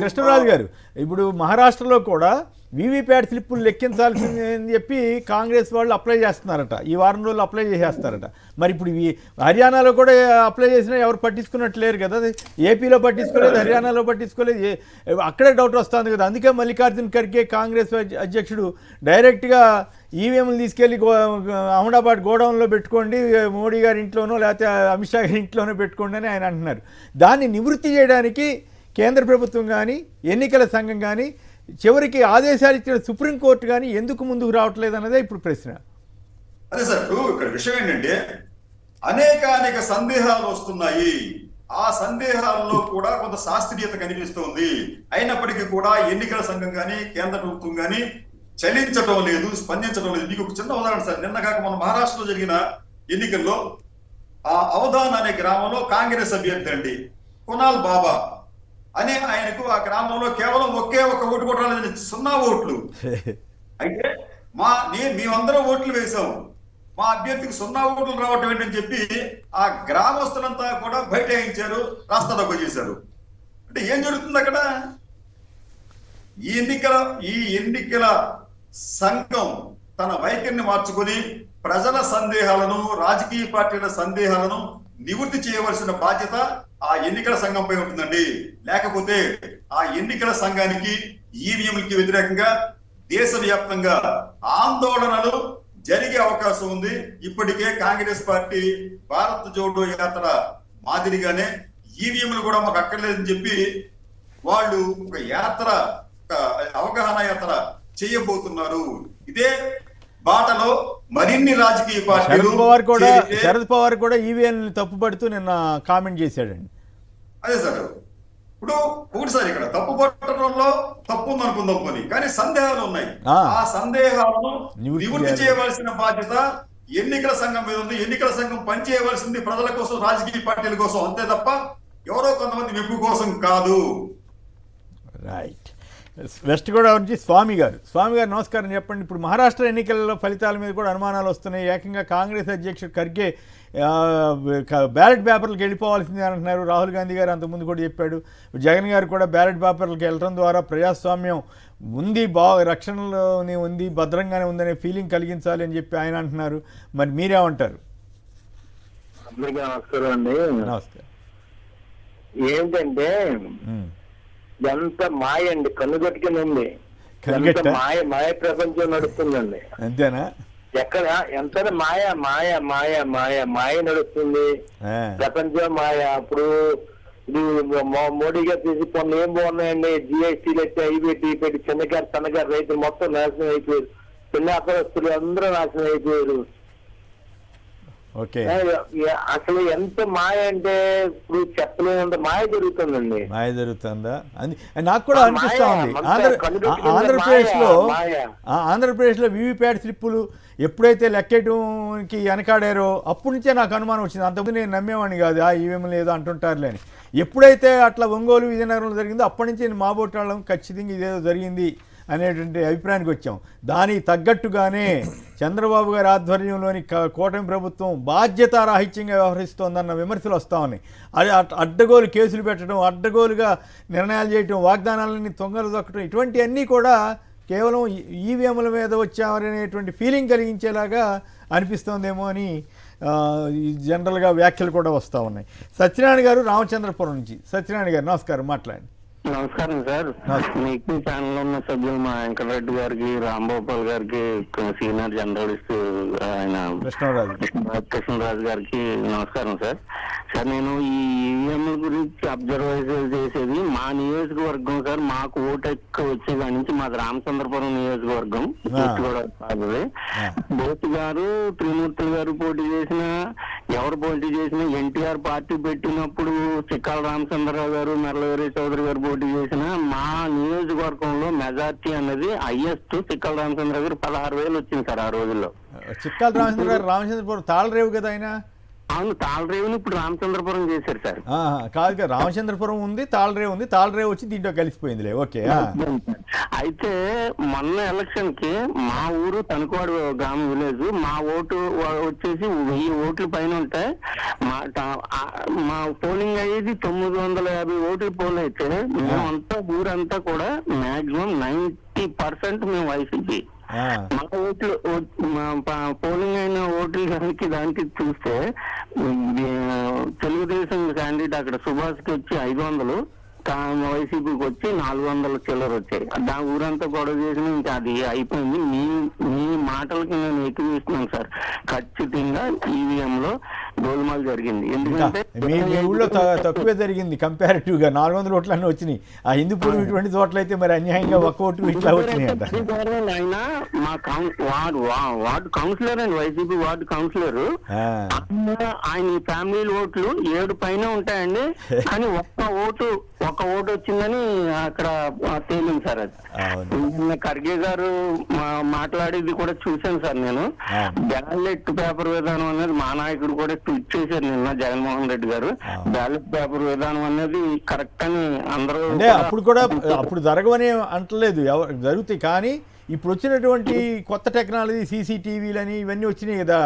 కృష్ణరాజు గారు, ఇప్పుడు మహారాష్ట్రలో కూడా వీవీప్యాట్ స్లిప్పులు లెక్కించాల్సింది అని చెప్పి కాంగ్రెస్ వాళ్ళు అప్లై చేస్తున్నారట, ఈ వారం రోజులు అప్లై చేసేస్తారట. మరి ఇప్పుడు హర్యానాలో కూడా అప్లై చేసినా ఎవరు పట్టించుకున్నట్లేరు కదా. ఏపీలో పట్టించుకోలేదు, హర్యానాలో పట్టించుకోలేదు, అక్కడే డౌట్ వస్తుంది కదా. అందుకే మల్లికార్జున్ ఖర్గే కాంగ్రెస్ అధ్యక్షుడు డైరెక్ట్గా ఈవీఎంలు తీసుకెళ్ళి అహ్మదాబాద్ గోడౌన్లో పెట్టుకోండి, మోడీ గారి ఇంట్లోనో లేకపోతే అమిత్ షా గారి ఇంట్లోనో పెట్టుకోండి అని ఆయన అంటున్నారు. దాన్ని నివృత్తి చేయడానికి కేంద్ర ప్రభుత్వం కానీ ఎన్నికల సంఘం కానీ చివరికి ఆదేశాలు ఇచ్చిన సుప్రీంకోర్టు కానీ ఎందుకు ముందుకు రావట్లేదు అన్నదే ఇప్పుడు ప్రశ్న. అదే సార్, ఇక్కడ విషయం ఏంటంటే అనేక సందేహాలు వస్తున్నాయి. ఆ సందేహాల్లో కూడా కొంత శాస్త్రీయత కనిపిస్తోంది. అయినప్పటికీ కూడా ఎన్నికల సంఘం కానీ కేంద్ర ప్రభుత్వం కానీ చలించడం లేదు, స్పందించడం లేదు. మీకు ఒక చిన్న ఉదాహరణ సార్, నిన్న కాక మన మహారాష్ట్రలో జరిగిన ఎన్నికల్లో ఆ అవధాన్ అనే గ్రామంలో కాంగ్రెస్ అభ్యర్థి అండి కునాల్ బాబా అనే ఆయనకు ఆ గ్రామంలో కేవలం ఒకే ఒక ఓటు కూడా రాలేదని 0 ఓట్లు. అయితే మేమందరం ఓట్లు వేసాం, మా అభ్యర్థికి 0 ఓట్లు రావటం ఏంటని చెప్పి ఆ గ్రామస్తులంతా కూడా బైఠాయించారు, రాస్తారోకో చేశారు. అంటే ఏం జరుగుతుంది అక్కడ? ఈ ఎన్నికల సంఘం తన వైఖరిని మార్చుకొని ప్రజల సందేహాలను, రాజకీయ పార్టీల సందేహాలను నివృత్తి చేయవలసిన బాధ్యత ఆ ఎన్నికల సంఘంపై ఉంటుందండి. లేకపోతే ఆ ఎన్నికల సంఘానికి ఈవీఎంలకి వ్యతిరేకంగా దేశవ్యాప్తంగా ఆందోళనలు జరిగే అవకాశం ఉంది. ఇప్పటికే కాంగ్రెస్ పార్టీ భారత్ జోడో యాత్ర మాదిరిగానే ఈవీఎంలు కూడా మాకు అక్కర్లేదని చెప్పి వాళ్ళు ఒక యాత్ర, అవగాహన యాత్ర చేయబోతున్నారు. ఇదే బాటలో మరిన్ని రాజకీయ పార్టీలు. శరద్ పవార్ కూడా ఈవీఎం తప్పుపడుతూ నిన్న కామెంట్ చేశాడండి. అదే సార్, ఇప్పుడు ఒకటిసారి ఇక్కడ తప్పు పట్టడంలో తప్పు ఉందనుకుందాం పోనీ, కానీ సందేహాలు ఉన్నాయి. ఆ సందేహాలను నివృత్తి చేయవలసిన బాధ్యత ఎన్నికల సంఘం మీద ఉంది. ఎన్నికల సంఘం పనిచేయవలసింది ప్రజల కోసం, రాజకీయ పార్టీల కోసం, అంతే తప్ప ఎవరో కొంతమంది మెప్పు కోసం కాదు. రైట్. వెస్ట్ గోదావరి నుంచి స్వామి గారు నమస్కారం, చెప్పండి. ఇప్పుడు మహారాష్ట్ర ఎన్నికల ఫలితాల మీద కూడా అనుమానాలు వస్తున్నాయి. ఏకంగా కాంగ్రెస్ అధ్యక్షుడు ఖర్గే బ్యాలెట్ పేపర్లకు వెళ్ళిపోవాల్సిందే అంటున్నారు. రాహుల్ గాంధీ గారు అంతకుముందు కూడా చెప్పాడు. జగన్ గారు కూడా బ్యాలెట్ పేపర్లకు వెళ్ళడం ద్వారా ప్రజాస్వామ్యం ఉంది, రక్షణలోనే ఉంది, భద్రంగానే ఉందనే ఫీలింగ్ కలిగించాలి అని చెప్పి ఆయన అంటున్నారు. మరి మీరేమంటారు? నమస్కారం అండి. నమస్కారం. ఏంటంటే ఎంత మాయ అండి, కన్నుగట్టుకుని ఉంది. మాయ ప్రపంచం నడుస్తుందండి. అంతేనా? ఎక్కడ ఎంత మాయ నడుస్తుంది, ప్రపంచం మాయ. అప్పుడు మోడీ గారు తీసి కొన్ని ఏం బాగున్నాయండి, జిఎస్టీలు ఎట్టి అవి పెట్టి చిన్నగారు రైతులు మొత్తం నాశనం అయిపోయారు, చిన్న వ్యాపారస్తులు అందరూ నాశనం అయిపోయారు. అసలు ఎంత మాయ అంటే ఇప్పుడు చెప్పలేనంత మాయ జరుగుతుందండి. మాయ జరుగుతుందా? నాకు కూడా అనిపిస్తా ఉంది. ఆంధ్రప్రదేశ్లో వీవీప్యాట్ స్లిప్పులు ఎప్పుడైతే లెక్కేయడానికి వెనకాడారో అప్పటి నుంచే నాకు అనుమానం వచ్చింది. అంతకుముందు నేను నమ్మేవాడిని కాదు, ఈవీఎం లేదో అంటుంటారులే అని. ఎప్పుడైతే అట్లా ఒంగోలు, విజయనగరంలో జరిగిందో అప్పటి నుంచి నేను మాబోటాళ్ళం ఖచ్చితంగా ఇదేదో జరిగింది అనేటువంటి అభిప్రాయానికి వచ్చాం. దానికి తగ్గట్టుగానే చంద్రబాబు గారి ఆధ్వర్యంలోని కూటమి ప్రభుత్వం బాధ్యతారాహిత్యంగా వ్యవహరిస్తోందన్న విమర్శలు వస్తూ ఉన్నాయి. అది అడ్డగోలు కేసులు పెట్టడం, అడ్డగోలుగా నిర్ణయాలు చేయటం, వాగ్దానాలని తొంగలు దొక్కడం, ఇటువంటివన్నీ కూడా కేవలం ఈవీఎంల మీద వచ్చామనేటువంటి ఫీలింగ్ కలిగించేలాగా అనిపిస్తోందేమో అని జనరల్గా వ్యాఖ్యలు కూడా వస్తూ ఉన్నాయి. సత్యనారాయణ గారు రామచంద్రపురం నుంచి. సత్యనారాయణ గారు నమస్కారం, మాట్లాడండి. నమస్కారం సార్. మీకు ఛానల్ ఉన్న సభ్యులు మా వెంకటరెడ్డి గారికి, రాంగోపాల్ గారికి, సీనియర్ జర్నలిస్ట్ ఆయన కృష్ణరాజు గారికి నమస్కారం సార్. సార్, నేను ఈ ఈవీఎంల గురించి అబ్జర్వేషన్ చేసేది మా నియోజకవర్గం సార్. మాకు ఓటు ఎక్కువ వచ్చే కాడి నుంచి మాది రామచంద్రపురం నియోజకవర్గం. బోత్ గారు, త్రిమూర్తులు గారు పోటీ చేసినా, ఎవరు పోటీ చేసినా, ఎన్టీఆర్ పార్టీ పెట్టినప్పుడు చిక్కాల రామచంద్రరావు గారు, మెర్లవేరి చౌదరి గారు పోటీ చేసిన మా నియోజకవర్గంలో మెజార్టీ అనేది హైయెస్ట్ చిక్కాల రామచంద్ర గారు 16,000 వచ్చింది సార్ ఆ రోజుల్లో. చిక్కాల రామచంద్ర గారు రామచంద్రపురం తాళరేవు కదా ఆయన. అవును, తాళరేవుని ఇప్పుడు రామచంద్రపురం చేశారు సార్. కాదు, రామచంద్రపురం ఉంది, తాళరేవు ఉంది, తాళరేవు వచ్చి దీంట్లో కలిసిపోయిందిలే. ఓకే. అయితే మొన్న ఎలక్షన్ కి మా ఊరు తణుకువాడు గ్రామ విలేజ్, మా ఓటు వచ్చేసి 1000 ఓట్ల పైన ఉంటాయి. మా పోలింగ్ అయ్యేది 950 ఓట్లు పోల్ అయితే మేమంతా ఊరంతా కూడా మాక్సిమం 90% మేము వైసీపీ. మా ఓట్లు పోలింగ్ అయిన ఓట్లు దానికి చూస్తే తెలుగుదేశం క్యాండిడేట్ అక్కడ సుభాష్కి వచ్చి 500, వైసీపీకి వచ్చి 400 చిల్లర వచ్చాయి. దాని ఊరంతా గొడవ చేసిన ఇంకా అది అయిపోయింది. మీ మాటలకి నేను ఎక్కువ సార్, ఖచ్చితంగా ఈవీఎంలో గోల్మాల్ జరిగింది. ఎందుకంటే మీ ఊళ్ళో తక్కువే జరిగింది కంపారిటివ్ గా. 400 ఓట్లన్నీ వచ్చినాయి. ఆ హిందూపురం ఇటువంటి చోట్ల అయితే మరి అన్యాయంగా ఒక్క ఓటు ఇట్లా వచ్చినాయి అంట. ఆయన మా వార్డు కౌన్సిలర్ అండి, వైసీపీ వార్డు కౌన్సిలర్. ఆయన ఫ్యామిలీ ఓట్లు 7 పైన ఉంటాయండి, కానీ ఒక్క ఓటు వచ్చిందని అక్కడ తేలింది సార్. అది నిన్న ఖర్గే గారు మాట్లాడేది కూడా చూశాను సార్ నేను. బ్యాలెట్ పేపర్ విధానం అనేది మా నాయకుడు కూడా ట్వీట్ చేశారు నిన్న, జగన్మోహన్ రెడ్డి గారు. బ్యాలెట్ పేపర్ విధానం అనేది కరెక్ట్ అని అందరూ అంటే అప్పుడు జరగవని అంటలేదు, జరుగుతాయి. కానీ ఇప్పుడు వచ్చినటువంటి కొత్త టెక్నాలజీ సీసీటీవీలని ఇవన్నీ వచ్చినాయి కదా,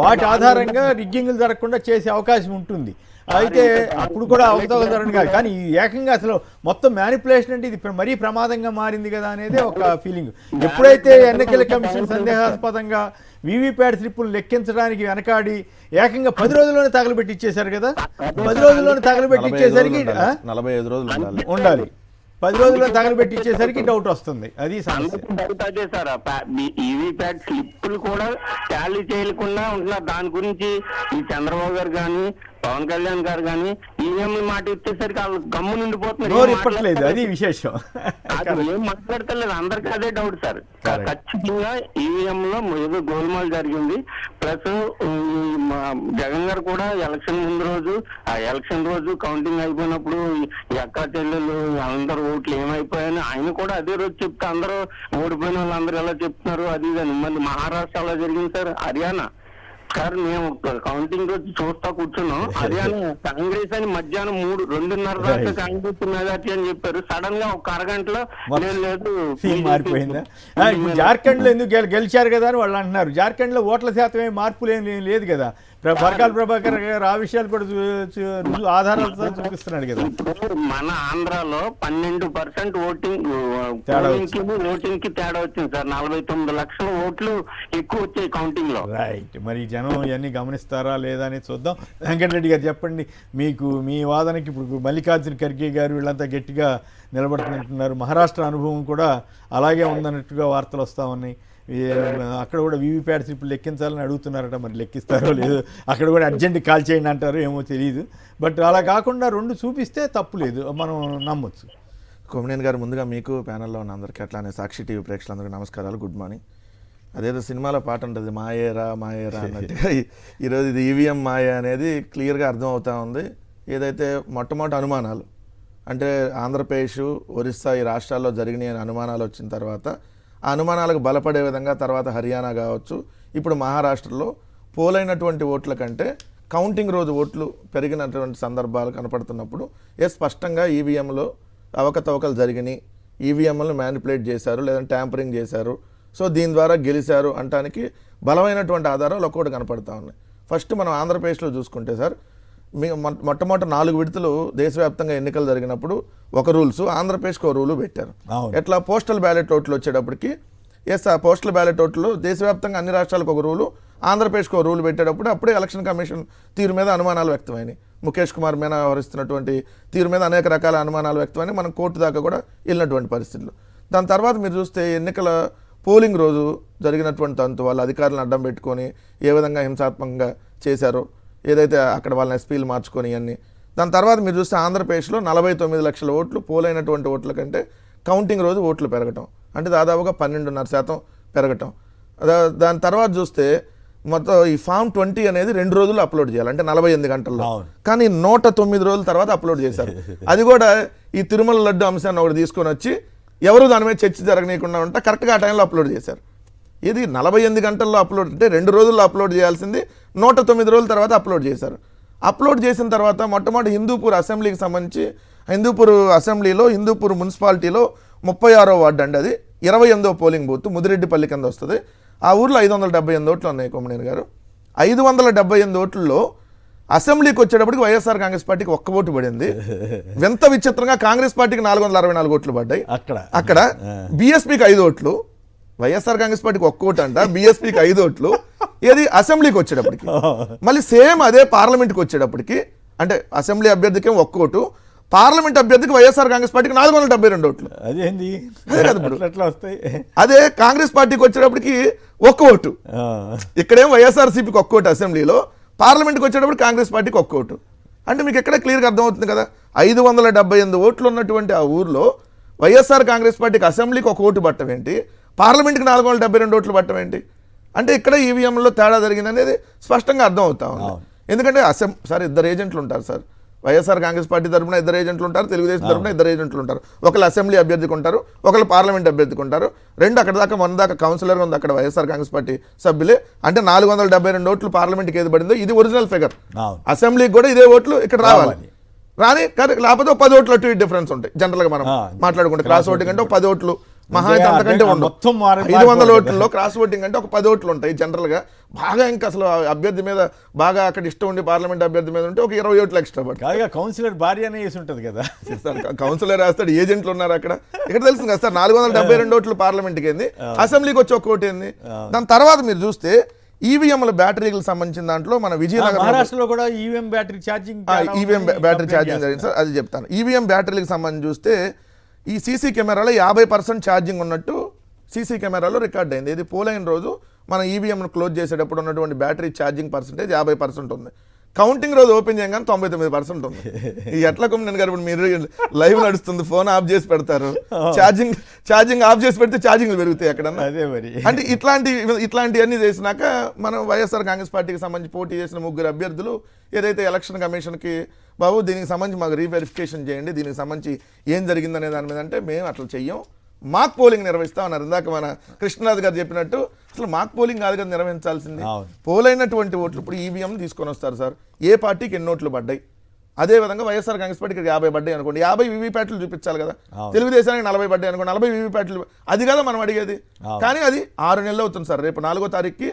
వాటి ఆధారంగా రిగ్గింగ్లు జరగకుండా చేసే అవకాశం ఉంటుంది. అయితే అప్పుడు కూడా అవతల జరగదు కాదు, కానీ ఏకంగా అసలు మొత్తం మ్యానిపులేషన్ అంటే ఇది మరీ ప్రమాదంగా మారింది కదా అనేది ఒక ఫీలింగ్. ఎప్పుడైతే ఎన్నికల కమిషన్ సందేహాస్పదంగా వీవీప్యాట్ స్లిప్పులు లెక్కించడానికి వెనకాడి ఏకంగా 10 రోజుల్లోనే తగలబెట్టి ఇచ్చేశారు కదా. 10 రోజుల్లోనే తగలబెట్టి ఇచ్చేసరికి 45 రోజులు ఉండాలి. 10 రోజుల్లో తగలబెట్టి ఇచ్చేసరికి డౌట్ వస్తుంది. అది ఈవీప్యాట్ స్లిప్పులు కూడా టాలీ చేయకుండా ఉంటున్నారు. దాని గురించి ఈ చంద్రబాబు గారు కానీ పవన్ కళ్యాణ్ గారు కానీ ఈవీఎం మాట ఇచ్చేసరికి వాళ్ళు గమ్ము నిండిపోతున్నారు. అది విశేషం. ఏం మాట్లాడతలేదు, అందరికి అదే డౌట్ సార్. ఖచ్చితంగా ఈవీఎం లో ఏదో గోల్మాల్ జరిగింది. ప్లస్ జగన్ గారు కూడా ఎలక్షన్ ముందు రోజు, ఆ ఎలక్షన్ రోజు కౌంటింగ్ అయిపోయినప్పుడు అక్క చెల్లెలు అందరూ ఓట్లు ఏమైపోయాయని ఆయన కూడా అదే రోజు చెప్తే అందరూ ఓడిపోయిన వాళ్ళందరూ ఎలా చెప్తున్నారు అది ఇది. మళ్ళీ మహారాష్ట్రలో జరిగింది సార్, హర్యానా సార్. మేము కౌంటింగ్ రోజు చూస్తా కూర్చున్నాం. హర్యానా కాంగ్రెస్ అని మధ్యాహ్నం 2:30 దాకా కాంగ్రెస్ మెజార్టీ అని చెప్పారు. సడన్ గా ఒక అరగంటలో లేదు మారిపోయిందా. జార్ఖండ్ లో ఎందుకు గెలిచారు కదా అని వాళ్ళు అంటున్నారు. జార్ఖండ్ లో ఓట్ల శాతం ఏమి మార్పులు ఏం లేదు కదా. పరకాల ప్రభాకర్ గారు ఆ విషయాలు కూడా ఆధారాలతో చూపిస్తున్నాడు కదా. మన ఆంధ్రాలో 12% ఓటింగ్ కి తేడా వచ్చింది సార్. 49 లక్షల ఓట్లు ఎక్కువ వచ్చాయి కౌంటింగ్ లో. రైట్. మరి జనం ఇవన్నీ గమనిస్తారా లేదా అని చూద్దాం. వెంకటరెడ్డి గారు చెప్పండి, మీకు మీ వాదనకి ఇప్పుడు మల్లికార్జున ఖర్గే గారు వీళ్ళంతా గట్టిగా నిలబడుతున్నట్టున్నారు. మహారాష్ట్ర అనుభవం కూడా అలాగే ఉందన్నట్టుగా వార్తలు వస్తూ ఉన్నాయి. అక్కడ కూడా వీవీప్యాట్ స్లిప్పులు లెక్కించాలని అడుగుతున్నారట. మరి లెక్కిస్తారో లేదు, అక్కడ కూడా అర్జెంట్ కాల్ చేయండి అంటారు, ఏమో తెలియదు. బట్ అలా కాకుండా 2 చూపిస్తే తప్పు లేదు, మనం నమ్మొచ్చు. కొమ్మినేని గారు, ముందుగా మీకు ప్యానెల్లో ఉన్న అందరికీ అట్లానే సాక్షి టీవీ ప్రేక్షకులందరికీ నమస్కారాలు, గుడ్ మార్నింగ్. అదేదో సినిమాలో పాట ఉంటుంది, మాయేరా మాయేరా అన్నట్టుగా ఈరోజు ఇది ఈవీఎం మాయ అనేది క్లియర్గా అర్థమవుతా ఉంది. ఏదైతే మొట్టమొదటి అనుమానాలు అంటే ఆంధ్రప్రదేశ్, ఒరిస్సా ఈ రాష్ట్రాల్లో జరిగినాయి అనుమానాలు వచ్చిన తర్వాత ఆ అనుమానాలకు బలపడే విధంగా తర్వాత హర్యానా కావచ్చు, ఇప్పుడు మహారాష్ట్రలో పోలైనటువంటి ఓట్ల కంటే కౌంటింగ్ రోజు ఓట్లు పెరిగినటువంటి సందర్భాలు కనపడుతున్నప్పుడు స్పష్టంగా ఈవీఎంలో అవకతవకలు జరిగినాయి, ఈవీఎంలను మ్యానిపులేట్ చేశారు లేదంటే ట్యాంపరింగ్ చేశారు, సో దీని ద్వారా గెలిచారు అంటానికి బలమైనటువంటి ఆధారాలు ఒక్కొక్కటి కనపడతా ఉన్నాయి. ఫస్ట్ మనం ఆంధ్రప్రదేశ్లో చూసుకుంటే సార్, మొట్టమొదటి 4 విడతలు దేశవ్యాప్తంగా ఎన్నికలు జరిగినప్పుడు ఒక రూల్స్, ఆంధ్రప్రదేశ్కి ఒక రూలు పెట్టారు. ఎట్లా పోస్టల్ బ్యాలెట్ ఓట్లు వచ్చేటప్పటికి ఆ పోస్టల్ బ్యాలెట్ ఓట్లు దేశవ్యాప్తంగా అన్ని రాష్ట్రాలకు ఒక రూలు, ఆంధ్రప్రదేశ్కి ఒక రూలు పెట్టేటప్పుడు అప్పుడే ఎలక్షన్ కమిషన్ తీరు మీద అనుమానాలు వ్యక్తమైనాయి. ముఖేష్ కుమార్ మీనా వ్యవహరిస్తున్నటువంటి తీరు మీద అనేక రకాల అనుమానాలు వ్యక్తమైనాయి. మనం కోర్టు దాకా కూడా వెళ్ళినటువంటి పరిస్థితులు. దాని తర్వాత మీరు చూస్తే ఎన్నికల పోలింగ్ రోజు జరిగినటువంటి తంతు, వాళ్ళ అధికారులను అడ్డం పెట్టుకొని ఏ విధంగా హింసాత్మకంగా చేశారో, ఏదైతే అక్కడ వాళ్ళని ఎస్పీలు మార్చుకొని అన్నీ. దాని తర్వాత మీరు చూస్తే ఆంధ్రప్రదేశ్లో 49 లక్షల ఓట్లు పోలైనటువంటి ఓట్ల కంటే కౌంటింగ్ రోజు ఓట్లు పెరగటం, అంటే దాదాపుగా 12.5% పెరగటం. దాని తర్వాత చూస్తే మొత్తం ఈ ఫామ్ 20 అనేది 2 రోజులు అప్లోడ్ చేయాలి, అంటే 48 గంటల్లో. కానీ 109 రోజుల తర్వాత అప్లోడ్ చేశారు. అది కూడా ఈ తిరుమల లడ్డు అంశాన్ని ఒకటి తీసుకొని వచ్చి ఎవరు దాని మీద చర్చ జరగనీయకుండా ఉంటే కరెక్ట్గా ఆ టైంలో అప్లోడ్ చేశారు. ఇది 48 గంటల్లో అప్లోడ్ అంటే 2 రోజుల్లో అప్లోడ్ చేయాల్సింది 109 రోజుల తర్వాత అప్లోడ్ చేశారు. అప్లోడ్ చేసిన తర్వాత మొట్టమొదటి హిందూపూర్ అసెంబ్లీకి సంబంధించి హిందూపూర్ అసెంబ్లీలో హిందూపూర్ మున్సిపాలిటీలో 36వ వార్డు అండి, అది 28వ పోలింగ్ బూత్ ముదిరెడ్డిపల్లి కింద వస్తుంది. ఆ ఊర్లో 578 ఓట్లు ఉన్నాయి కొమ్మనేని గారు. 578 ఓట్లలో అసెంబ్లీకి వచ్చేటప్పటికి వైఎస్ఆర్ కాంగ్రెస్ పార్టీకి 1 ఓటు పడింది. వింత విచిత్రంగా కాంగ్రెస్ పార్టీకి 464 ఓట్లు పడ్డాయి. అక్కడ బీఎస్పీకి 5 ఓట్లు, వైఎస్ఆర్ కాంగ్రెస్ పార్టీకి 1 ఓటు అంట, బీఎస్పీకి 5 ఓట్లు. ఏది అసెంబ్లీకి వచ్చేటప్పటికి మళ్ళీ సేమ్ అదే పార్లమెంట్కి వచ్చేటప్పటికి అంటే అసెంబ్లీ అభ్యర్థికి 1 ఓటు, పార్లమెంట్ అభ్యర్థికి వైఎస్ఆర్ కాంగ్రెస్ పార్టీకి 472 ఓట్లు. అదేంది అదే కాంగ్రెస్ పార్టీకి వచ్చేటప్పటికి 1 ఓటు. ఇక్కడేం వైఎస్ఆర్సీపీకి 1 ఓటు అసెంబ్లీలో, పార్లమెంట్కి వచ్చేటప్పుడు కాంగ్రెస్ పార్టీకి 1 ఓటు. అంటే మీకు ఎక్కడ క్లియర్గా అర్థమవుతుంది కదా, 578 ఓట్లు ఉన్నటువంటి ఆ ఊర్లో వైఎస్ఆర్ కాంగ్రెస్ పార్టీకి అసెంబ్లీకి 1 ఓటు పట్టం ఏంటి, పార్లమెంట్కి 472 ఓట్లు పట్టం ఏంటి? అంటే ఇక్కడ ఈవీఎంలో తేడా జరిగింది అనేది స్పష్టంగా అర్థం అవుతా ఉంది. ఎందుకంటే సార్ 2 ఏజెంట్లు ఉంటారు సార్, వైఎస్ఆర్ కాంగ్రెస్ పార్టీ తరఫున 2 ఏజెంట్లు ఉంటారు, తెలుగుదేశం తరఫున 2 ఏజెంట్లు ఉంటారు. ఒకళ్ళు అసెంబ్లీ అభ్యర్థికి ఉంటారు, ఒకళ్ళు పార్లమెంట్ అభ్యర్థికి ఉంటారు. 2 అక్కడ దాకా 1 దాకా కౌన్సిలర్గా ఉంది అక్కడ వైఎస్ఆర్ కాంగ్రెస్ పార్టీ సభ్యులే. అంటే 472 ఓట్లు పార్లమెంట్కి ఏది పడిందో ఇది ఒరిజినల్ ఫిగర్. అసెంబ్లీకి కూడా ఇదే ఓట్లు ఇక్కడ రావాలి, రాని లేకపోతే 10 ఓట్లు అటు డిఫరెన్స్ ఉంటాయి. జనరల్గా మనం మాట్లాడుకుంటే క్రాస్ ఓటింగ్ అంటే 10 ఓట్లు మహా అయితే అంతకంటే ఉండవు. 500 ఓట్లలో క్రాస్ ఓటింగ్ అంటే 10 ఓట్లు ఉంటాయి జనరల్గా. బాగా ఇంకా అసలు అభ్యర్థి మీద బాగా అక్కడ ఇష్టం ఉండి పార్లమెంట్ అభ్యర్థి మీద ఉంటే 20 ఓట్లు ఎక్స్ట్రా పడుతుంది. కౌన్సిలర్ భార్యనే వేసి ఉంటుంది కదా సార్, కౌన్సిలర్ రాస్తాడు, ఏజెంట్లు ఉన్నారు అక్కడ. ఇక్కడ తెలుస్తుంది కదా సార్, 472 ఓట్లు పార్లమెంట్కి ఏంది, అసెంబ్లీకి వచ్చి 1 ఓటు ఏంది. దాని తర్వాత మీరు చూస్తే ఈవీఎంల బ్యాటరీలకు సంబంధించిన దాంట్లో మన విజయనగరం మహారాష్ట్రలో కూడా ఈవీఎం బ్యాటరీ ఛార్జింగ్ జరిగింది సార్, అది చెప్తాను. ఈవీఎం బ్యాటరీలకు సంబంధించి చూస్తే ఈ సీసీ కెమెరాలో 50% ఛార్జింగ్ ఉన్నట్టు సీసీ కెమెరాలో రికార్డ్ అయింది. ఇది పోలైన రోజు మన ఈవీఎంను క్లోజ్ చేసేటప్పుడు ఉన్నటువంటి బ్యాటరీ ఛార్జింగ్ పర్సెంటేజ్ 50% ఉంది. కౌంటింగ్ రోజు ఓపెన్ చేయగానే 99% ఉంది. ఎట్లా కొమ్మనేని గారు ఇప్పుడు మీరు లైవ్ నడుస్తుంది, ఫోన్ ఆఫ్ చేసి పెడతారు, ఛార్జింగ్ ఆఫ్ చేసి పెడితే ఛార్జింగ్లు పెరుగుతాయి ఎక్కడన్నా. అంటే ఇట్లాంటివన్నీ చేసినాక మనం వైఎస్ఆర్ కాంగ్రెస్ పార్టీకి సంబంధించి పోటీ చేసిన 3 అభ్యర్థులు ఏదైతే ఎలక్షన్ కమిషన్కి బాబు దీనికి సంబంధించి మాకు రీవెరిఫికేషన్ చేయండి, దీనికి సంబంధించి ఏం జరిగిందనే దాని మీద అంటే మేము అట్లా చెయ్యం, మాక్ పోలింగ్ నిర్వహిస్తామన్నారు. ఇందాక మన కృష్ణరాజు గారు చెప్పినట్టు అసలు మాక్ పోలింగ్ కాదు కదా నిర్వహించాల్సింది. పోలైనటువంటి ఓట్లు ఇప్పుడు ఈవీఎం తీసుకొని వస్తారు సార్, ఏ పార్టీకి ఎన్ని ఓట్లు పడ్డాయి, అదేవిధంగా వైఎస్ఆర్ కాంగ్రెస్ పార్టీకి 50 పడ్డాయి అనుకోండి, 50 వీవీప్యాట్లు చూపించాలి కదా. తెలుగుదేశానికి 40 పడ్డాయి అనుకోండి, 40 వీవీప్యాట్లు, అది కదా మనం అడిగేది. కానీ అది 6 నెలలు అవుతుంది సార్. రేపు 4వ తారీఖుకి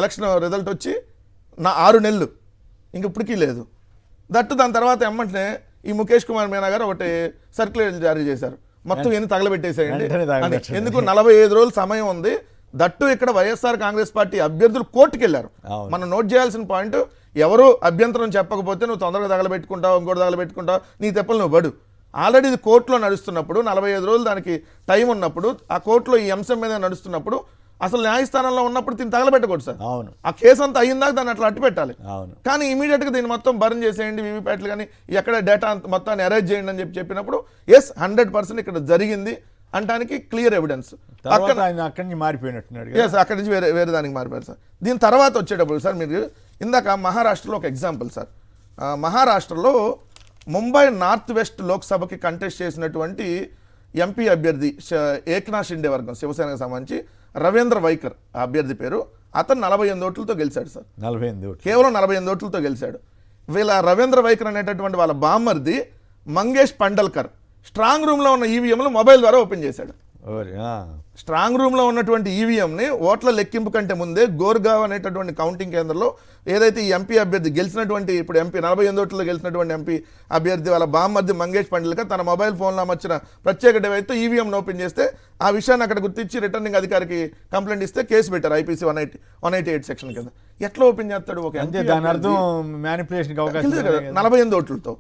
ఎలక్షన్ రిజల్ట్ వచ్చి 6 నెలలు ఇంక ఇప్పటికీ లేదు. దట్టు దాని తర్వాత ఎమ్మంటే ఈ ముఖేష్ కుమార్ మీనా గారు ఒకటి సర్క్యులర్ జారీ చేశారు, మొత్తం ఎన్ని తగలబెట్టేసేయండి. ఎందుకు 45 రోజులు సమయం ఉంది. దట్టు ఇక్కడ వైఎస్ఆర్ కాంగ్రెస్ పార్టీ అభ్యర్థులు కోర్టుకు వెళ్ళారు. మనం నోట్ చేయాల్సిన పాయింట్, ఎవరు అభ్యంతరం చెప్పకపోతే నువ్వు తొందరగా తగలబెట్టుకుంటావు, ఇంకోటి తగలబెట్టుకుంటావు, నీ తెప్పలు నువ్వు పడు. ఆల్రెడీ ఇది కోర్టులో నడుస్తున్నప్పుడు 45 రోజులు దానికి టైం ఉన్నప్పుడు, ఆ కోర్టులో ఈ అంశం మీద నడుస్తున్నప్పుడు అసలు న్యాయస్థానంలో ఉన్నప్పుడు దీన్ని తగలబెట్టకూడదు సార్. ఆ కేసు అంతా అయ్యిందాక దాన్ని అట్లా అట్టు పెట్టాలి. కానీ ఇమీడియట్గా దీన్ని మొత్తం బర్న్ చేసేయండి, వీవీప్యాట్లు కానీ ఎక్కడ డేటా మొత్తాన్ని అరేంజ్ చేయండి అని చెప్పినప్పుడు 100% ఇక్కడ జరిగింది అంటానికి క్లియర్ ఎవిడెన్స్. అక్కడి నుంచి మారిపోయినట్టున్నాడు. అక్కడి నుంచి వేరే దానికి మారిపోయారు సార్. దీని తర్వాత వచ్చేటప్పుడు సార్ మీరు ఇందాక మహారాష్ట్రలో ఒక ఎగ్జాంపుల్ సార్, మహారాష్ట్రలో ముంబై నార్త్ వెస్ట్ లోక్సభకి కంటెస్ట్ చేసినటువంటి ఎంపీ అభ్యర్థి ఏక్నాథ్ షిండే వర్గం శివసేనకు సంబంధించి రవీంద్ర వైకర్ ఆ అభ్యర్థి పేరు, అతను 48 ఓట్లతో గెలిచాడు సార్. కేవలం 48 ఓట్లతో గెలిచాడు. వీళ్ళ రవీంద్ర వైకర్ అనేటటువంటి వాళ్ళ బామ్మర్ది మంగేష్ పండల్కర్ స్ట్రాంగ్ రూమ్లో ఉన్న ఈవీఎంలు మొబైల్ ద్వారా ఓపెన్ చేశాడు. స్ట్రాంగ్ రూమ్లో ఉన్నటువంటి ఈవీఎంని ఓట్ల లెక్కింపు కంటే ముందే గోర్గావ్ అనేటటువంటి కౌంటింగ్ కేంద్రంలో ఏదైతే ఈ ఎంపీ అభ్యర్థి గెలిచినటువంటి ఇప్పుడు ఎంపీ 48 ఓట్లలో గెలిచినటువంటి ఎంపీ అభ్యర్థి వాళ్ళ బామ్మర్ది మంగేష్ పండిల్కర్ తన మొబైల్ ఫోన్లో అమర్చిన ప్రత్యేక డివైస్తో ఈవీఎంను ఓపెన్ చేస్తే ఆ విషయాన్ని అక్కడ గుర్తించి రిటర్నింగ్ అధికారికి కంప్లైంట్ ఇస్తే కేసు పెట్టారు ఐపీసీ 188 సెక్షన్ కింద. ఎట్లా ఓపెన్ చేస్తాడు? ఒక 48 ఓట్లతో.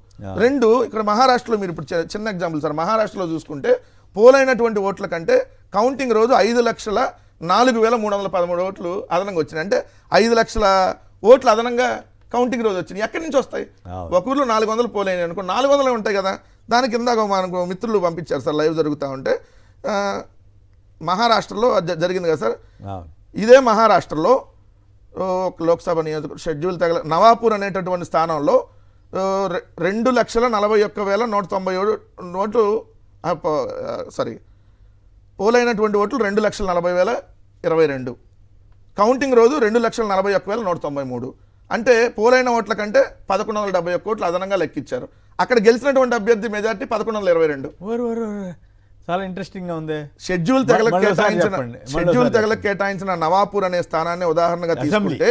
2 ఇక్కడ మహారాష్ట్రలో మీరు ఇప్పుడు చిన్న ఎగ్జాంపుల్ సార్, మహారాష్ట్రలో చూసుకుంటే పోలైనటువంటి ఓట్ల కంటే కౌంటింగ్ రోజు 5,04,313 ఓట్లు అదనంగా వచ్చినాయి. అంటే 5 లక్షల ఓట్లు అదనంగా కౌంటింగ్ రోజు వచ్చినాయి. ఎక్కడి నుంచి వస్తాయి? ఒక ఊర్లో 400 పోలైనాయి అనుకో, 400 ఉంటాయి కదా. దానికి ఇందాక మనకు మిత్రులు పంపించారు సార్, లైవ్ జరుగుతూ ఉంటే మహారాష్ట్రలో జరిగింది కదా సార్. ఇదే మహారాష్ట్రలో లోక్సభ నియోజకవర్గం షెడ్యూల్ నవాపూర్ అనేటటువంటి స్థానంలో 2,41,197 ఓట్లు పోలైనటువంటి ఓట్లు 2,40,022. కౌంటింగ్ రోజు 2,41,193. అంటే పోలైన ఓట్ల కంటే 1,171 కోట్లు అదనంగా లెక్కించారు. అక్కడ గెలిచినటువంటి అభ్యర్థి మెజార్టీ 1,122. చాలా ఇంట్రెస్టింగ్ గా ఉంది. షెడ్యూల్ తెగలకు కేటాయించిన నవాపూర్ అనే స్థానాన్ని ఉదాహరణగా తీసుకుంటే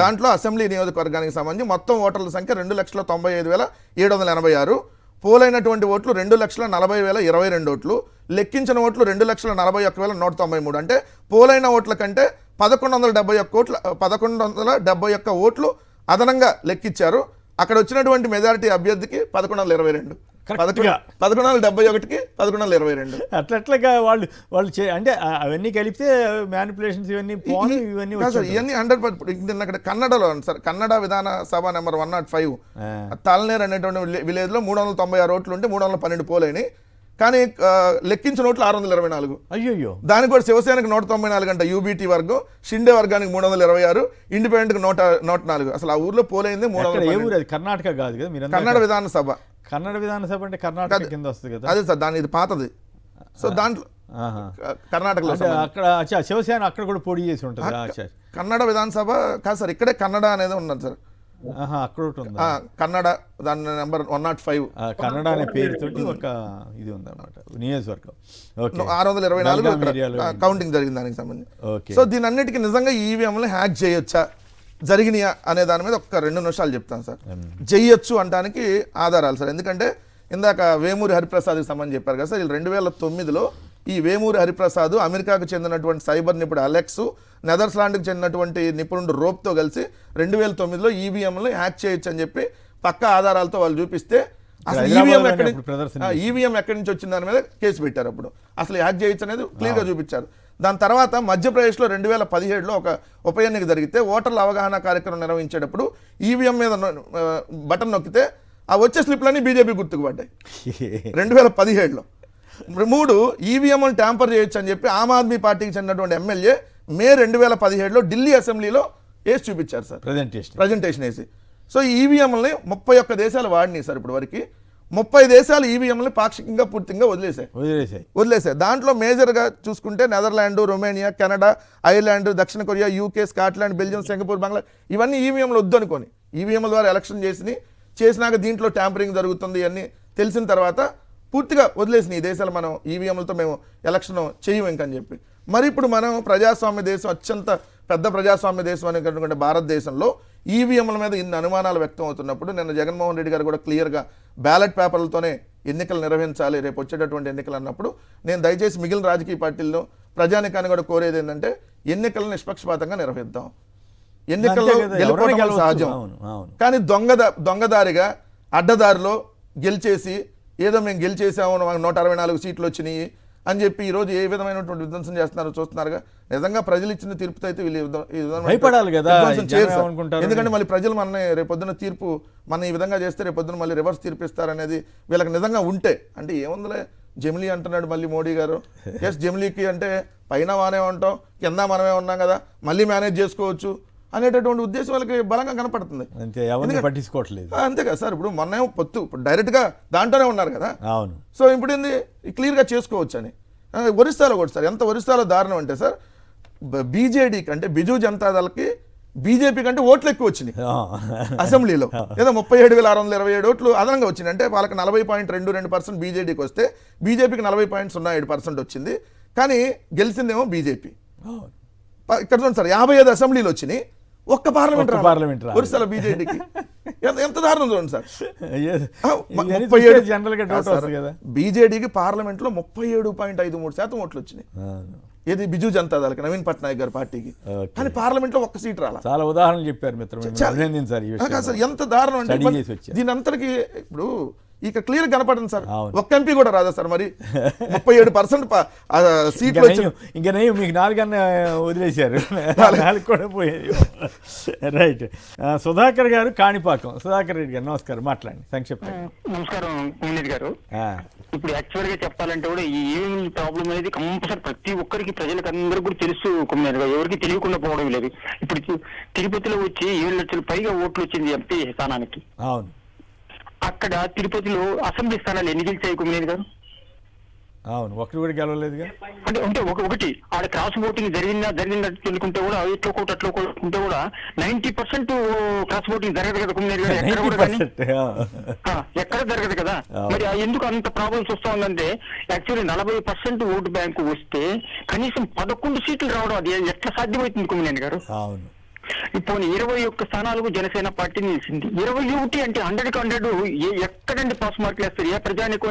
దాంట్లో అసెంబ్లీ నియోజకవర్గానికి సంబంధించి మొత్తం ఓటర్ల సంఖ్య 2,95,786. పోలైనటువంటి ఓట్లు 2,40,022 ఓట్లు. లెక్కించిన ఓట్లు 2,41,193. అంటే పోలైన ఓట్ల కంటే 1,171 ఓట్లు అదనంగా లెక్కించారు. అక్కడ వచ్చినటువంటి మెజారిటీ అభ్యర్థికి 1,122, 1,171కి 1,122. అట్లట్లుగా వాళ్ళు అంటే అవన్నీ కలిపితే మ్యానిపులేషన్స్ ఇవన్నీ 100%. అక్కడ కన్నడలో సార్, కన్నడ విధాన సభ నెంబర్ 105 తాల్నేర్ అనేటువంటి విలేజ్ లో 396 ఓట్లు ఉంటే 312 పోలైనవి. కానీ లెక్కించిన ఓట్లు 624. అయ్యో. దానికి కూడా శివసేనకు 194 అంట యూబీటీ వర్గం, షిండే వర్గానికి 326, ఇండిపెండెంట్ 104. అసలు ఆ ఊర్లో పోలైంది 300. కర్ణాటక కాదు కదా మీరు? కన్నడ విధానసభ. కన్నడ విధానసభ అంటే కర్ణాటక కింద వస్తుంది కదా? అదే సార్, దాని ఇది పాతది. సో దాంట్లో కర్ణాటకలో అక్కడ శివసేన అక్కడ కూడా పోటీ చేసి ఉంటుంది. కన్నడ విధానసభ కాదు సార్, ఇక్కడే కన్నడ అనేది ఉన్నది సార్. అక్కడ కన్నడ దాని నెంబర్ 105 కన్నడ అనే పేరుతోటి ఒక ఇది ఉంది అన్నమాట నియోజకవర్గం. 624 కౌంటింగ్ జరిగింది దానికి సంబంధించి. సో దీని అన్నిటికీ నిజంగా ఈవీఎంలు హ్యాక్ చేయొచ్చా, జరిగినాయా అనే దాని మీద ఒక 2 నిమిషాలు చెప్తాను సార్. చెయ్యొచ్చు అనడానికి ఆధారాలు సార్. ఎందుకంటే ఇందాక వేమూరి హరిప్రసాద్కి సంబంధించి చెప్పారు కదా సార్, 2009లో ఈ వేమూరి హరిప్రసాద్ అమెరికాకు చెందినటువంటి సైబర్ నిపుణుడు అలెక్స్, నెదర్లాండ్కి చెందినటువంటి నిపుణుడు రోప్తో కలిసి 2009లో ఈవీఎంలు హ్యాక్ చేయొచ్చు అని చెప్పి పక్కా ఆధారాలతో వాళ్ళు చూపిస్తే అసలు ఈవీఎం ఎక్కడి నుంచి వచ్చిన దాని మీద కేసు పెట్టారు. అప్పుడు అసలు హ్యాక్ చేయొచ్చు అనేది క్లియర్గా చూపించారు. దాని తర్వాత మధ్యప్రదేశ్లో 2017లో ఒక ఉప ఎన్నిక జరిగితే ఓటర్ల అవగాహన కార్యక్రమం నిర్వహించేటప్పుడు ఈవీఎం మీద బటన్ నొక్కితే ఆ వచ్చే స్లిప్లన్నీ బీజేపీ గుర్తుకు పడ్డాయి 2017లో. 3 ఈవీఎంలను ట్యాంపర్ చేయొచ్చు అని చెప్పి ఆమ్ ఆద్మీ పార్టీకి చెందినటువంటి ఎమ్మెల్యే మే 2017లో ఢిల్లీ అసెంబ్లీలో వేసి చూపించారు సార్, ప్రజెంటేషన్ వేసి. సో ఈవీఎంలని 31 దేశాలు వాడినాయి సార్ ఇప్పటి వరకు. 30 దేశాలు ఈవీఎంలని పాక్షికంగా పూర్తిగా వదిలేసాయి. దాంట్లో మేజర్గా చూసుకుంటే నెదర్లాండ్, రొమేనియా, కెనడా, ఐర్లాండ్, దక్షిణ Korea, UK, Scotland, Belgium, Singapore, Bangla ఇవన్నీ ఈవీఎంలు వద్దు అనుకోని ఈవీఎంల ద్వారా ఎలక్షన్ చేసినాక దీంట్లో ట్యాంపరింగ్ జరుగుతుంది అన్నీ తెలిసిన తర్వాత పూర్తిగా వదిలేసిన ఈ దేశాలు మనం ఈవీఎంలతో మేము ఎలక్షన్ చేయము ఇంకని చెప్పి. మరి ఇప్పుడు మనం ప్రజాస్వామ్య దేశం, అత్యంత పెద్ద ప్రజాస్వామ్య దేశం అనేటువంటి భారతదేశంలో ఈవీఎంల మీద ఇన్ని అనుమానాలు వ్యక్తం అవుతున్నప్పుడు నిన్న జగన్మోహన్ రెడ్డి గారు కూడా క్లియర్గా బ్యాలెట్ పేపర్లతోనే ఎన్నికలు నిర్వహించాలి రేపు వచ్చేటటువంటి ఎన్నికలు అన్నప్పుడు నేను దయచేసి మిగిలిన రాజకీయ పార్టీలను ప్రజానికాన్ని కూడా కోరేది ఏంటంటే ఎన్నికలను నిష్పక్షపాతంగా నిర్వహిద్దాం. ఎన్నికల్లో గెలుపోవడం సహజం, కానీ దొంగదారిగా అడ్డదారిలో గెలిచేసి ఏదో మేము గెలిచేసాము, మాకు 164 సీట్లు వచ్చినాయి అని చెప్పి ఈరోజు ఏ విధమైనటువంటి విధ్వంసం చేస్తున్నారో చూస్తున్నారుగా. నిజంగా ప్రజలు ఇచ్చిన తీర్పుతో అయితే వీళ్ళు ఎందుకంటే మళ్ళీ ప్రజలు మన రేపొద్దున తీర్పు మన ఈ విధంగా చేస్తే రేపొద్దున మళ్ళీ రివర్స్ తీర్పు ఇస్తారనేది వీళ్ళకి నిజంగా ఉంటే, అంటే ఏముందిలే జమిలీ అంటున్నాడు మళ్ళీ మోడీ గారు. ఎస్ జమిలీకి అంటే పైన వానే ఉంటాం, కింద మనమే ఉన్నాం కదా, మళ్ళీ మేనేజ్ చేసుకోవచ్చు అనేటటువంటి ఉద్దేశం వాళ్ళకి బలంగా కనపడుతుంది. పట్టించుకోవట్లేదు అంతే కదా సార్. ఇప్పుడు మొన్న పొత్తు డైరెక్ట్ గా దాంట్లోనే ఉన్నారు కదా. అవును. సో ఇప్పుడు ఏంది క్లియర్ గా చేసుకోవచ్చు అని. ఒరిస్సాలో కూడా సార్ ఎంత ఒరిస్సాలో దారుణం అంటే సార్, బీజేడీకి అంటే బిజు జనతాదళకి బీజేపీ కంటే ఓట్లు ఎక్కువ వచ్చినాయి అసెంబ్లీలో. ఏదో 37,627 ఓట్లు అదనంగా వచ్చినాయి. అంటే వాళ్ళకి 40.22% బీజేడీకి వస్తే బీజేపీకి 40.07% వచ్చింది. కానీ గెలిచిందేమో బీజేపీ. ఇక్కడ చూడండి సార్, 55 అసెంబ్లీలు వచ్చినాయి, ఒక్క పార్లమెంట్ ఒరిస్సాలో బీజేడీకి. ఎంత దారుణం చూడండి సార్. బీజేడీకి పార్లమెంట్ లో 37.53% ఓట్లు వచ్చినాయి. ఏది బిజు జనతాదళకి, నవీన్ పట్నాయక్ గారి పార్టీకి. కానీ పార్లమెంట్ లో ఒక్క సీట్ రాలా. చాలా ఉదాహరణలు చెప్పారు మిత్రం. ఎంత దారుణం అంటే దీని అంతటికి ఇప్పుడు ఇక క్లియర్ కనపడింది సార్. ఒక్క ఎంపీ కూడా రాదా సార్? మరి 37% సీట్లు ఇంకా మీకు 4 వదిలేశారు, 4 కూడా పోయాయి. రైట్. సుధాకర్ గారు కాణిపాకం. సుధాకర్ రెడ్డి గారు నమస్కారం, మాట్లాడండి సంక్షిప్తంగా. నమస్కారం పునీత్ గారు. ఇప్పుడు యాక్చువల్ గా చెప్పాలంటే కూడా ఈ ఈవీఎం ప్రాబ్లం అనేది కంపల్సరీ ప్రతి ఒక్కరికి, ప్రజలకు అందరికీ కూడా తెలుసు, ఎవరికి తెలియకుండా పోవడం లేదు. ఇప్పుడు తిరుపతిలో వచ్చి 7 లక్షల పైగా ఓట్లు వచ్చింది ఎంపీ స్థానానికి. అవును. అక్కడ తిరుపతిలో అసెంబ్లీ స్థానాలు ఎన్ని గెలిచాయి కుమ్మేది గారు? అవును, ఒకటి కూడా గెలవలేదుగా. అంటే ఒకటి ఆడ క్రాస్ ఓటింగ్ జరిగిందట్టు తెలుకుంటే కూడా ఇట్లా ఒకటి అట్లా ఉంటే కూడా 90% క్రాస్ ఓటింగ్ జరగదు కదా కుమ్మేరు గారు, ఎక్కడ కూడా కానీ. ఎక్కడ జరగదు కదా. మరి ఎందుకు అంత ప్రాబ్లమ్స్ వస్తా ఉందంటే యాక్చువల్లీ 40% ఓటు బ్యాంకు వస్తే కనీసం 11 సీట్లు రావడం అది ఎట్లా సాధ్యమవుతుంది కుమ్మేరు గారు? అవును, ఇప్పుడు 21 స్థానాలకు జనసేన పార్టీ నిలిచింది. 21 అంటే 100కి 100 ఎక్కడండి పాస్ మార్కులు వేస్తారు? ఏ ప్రజానికి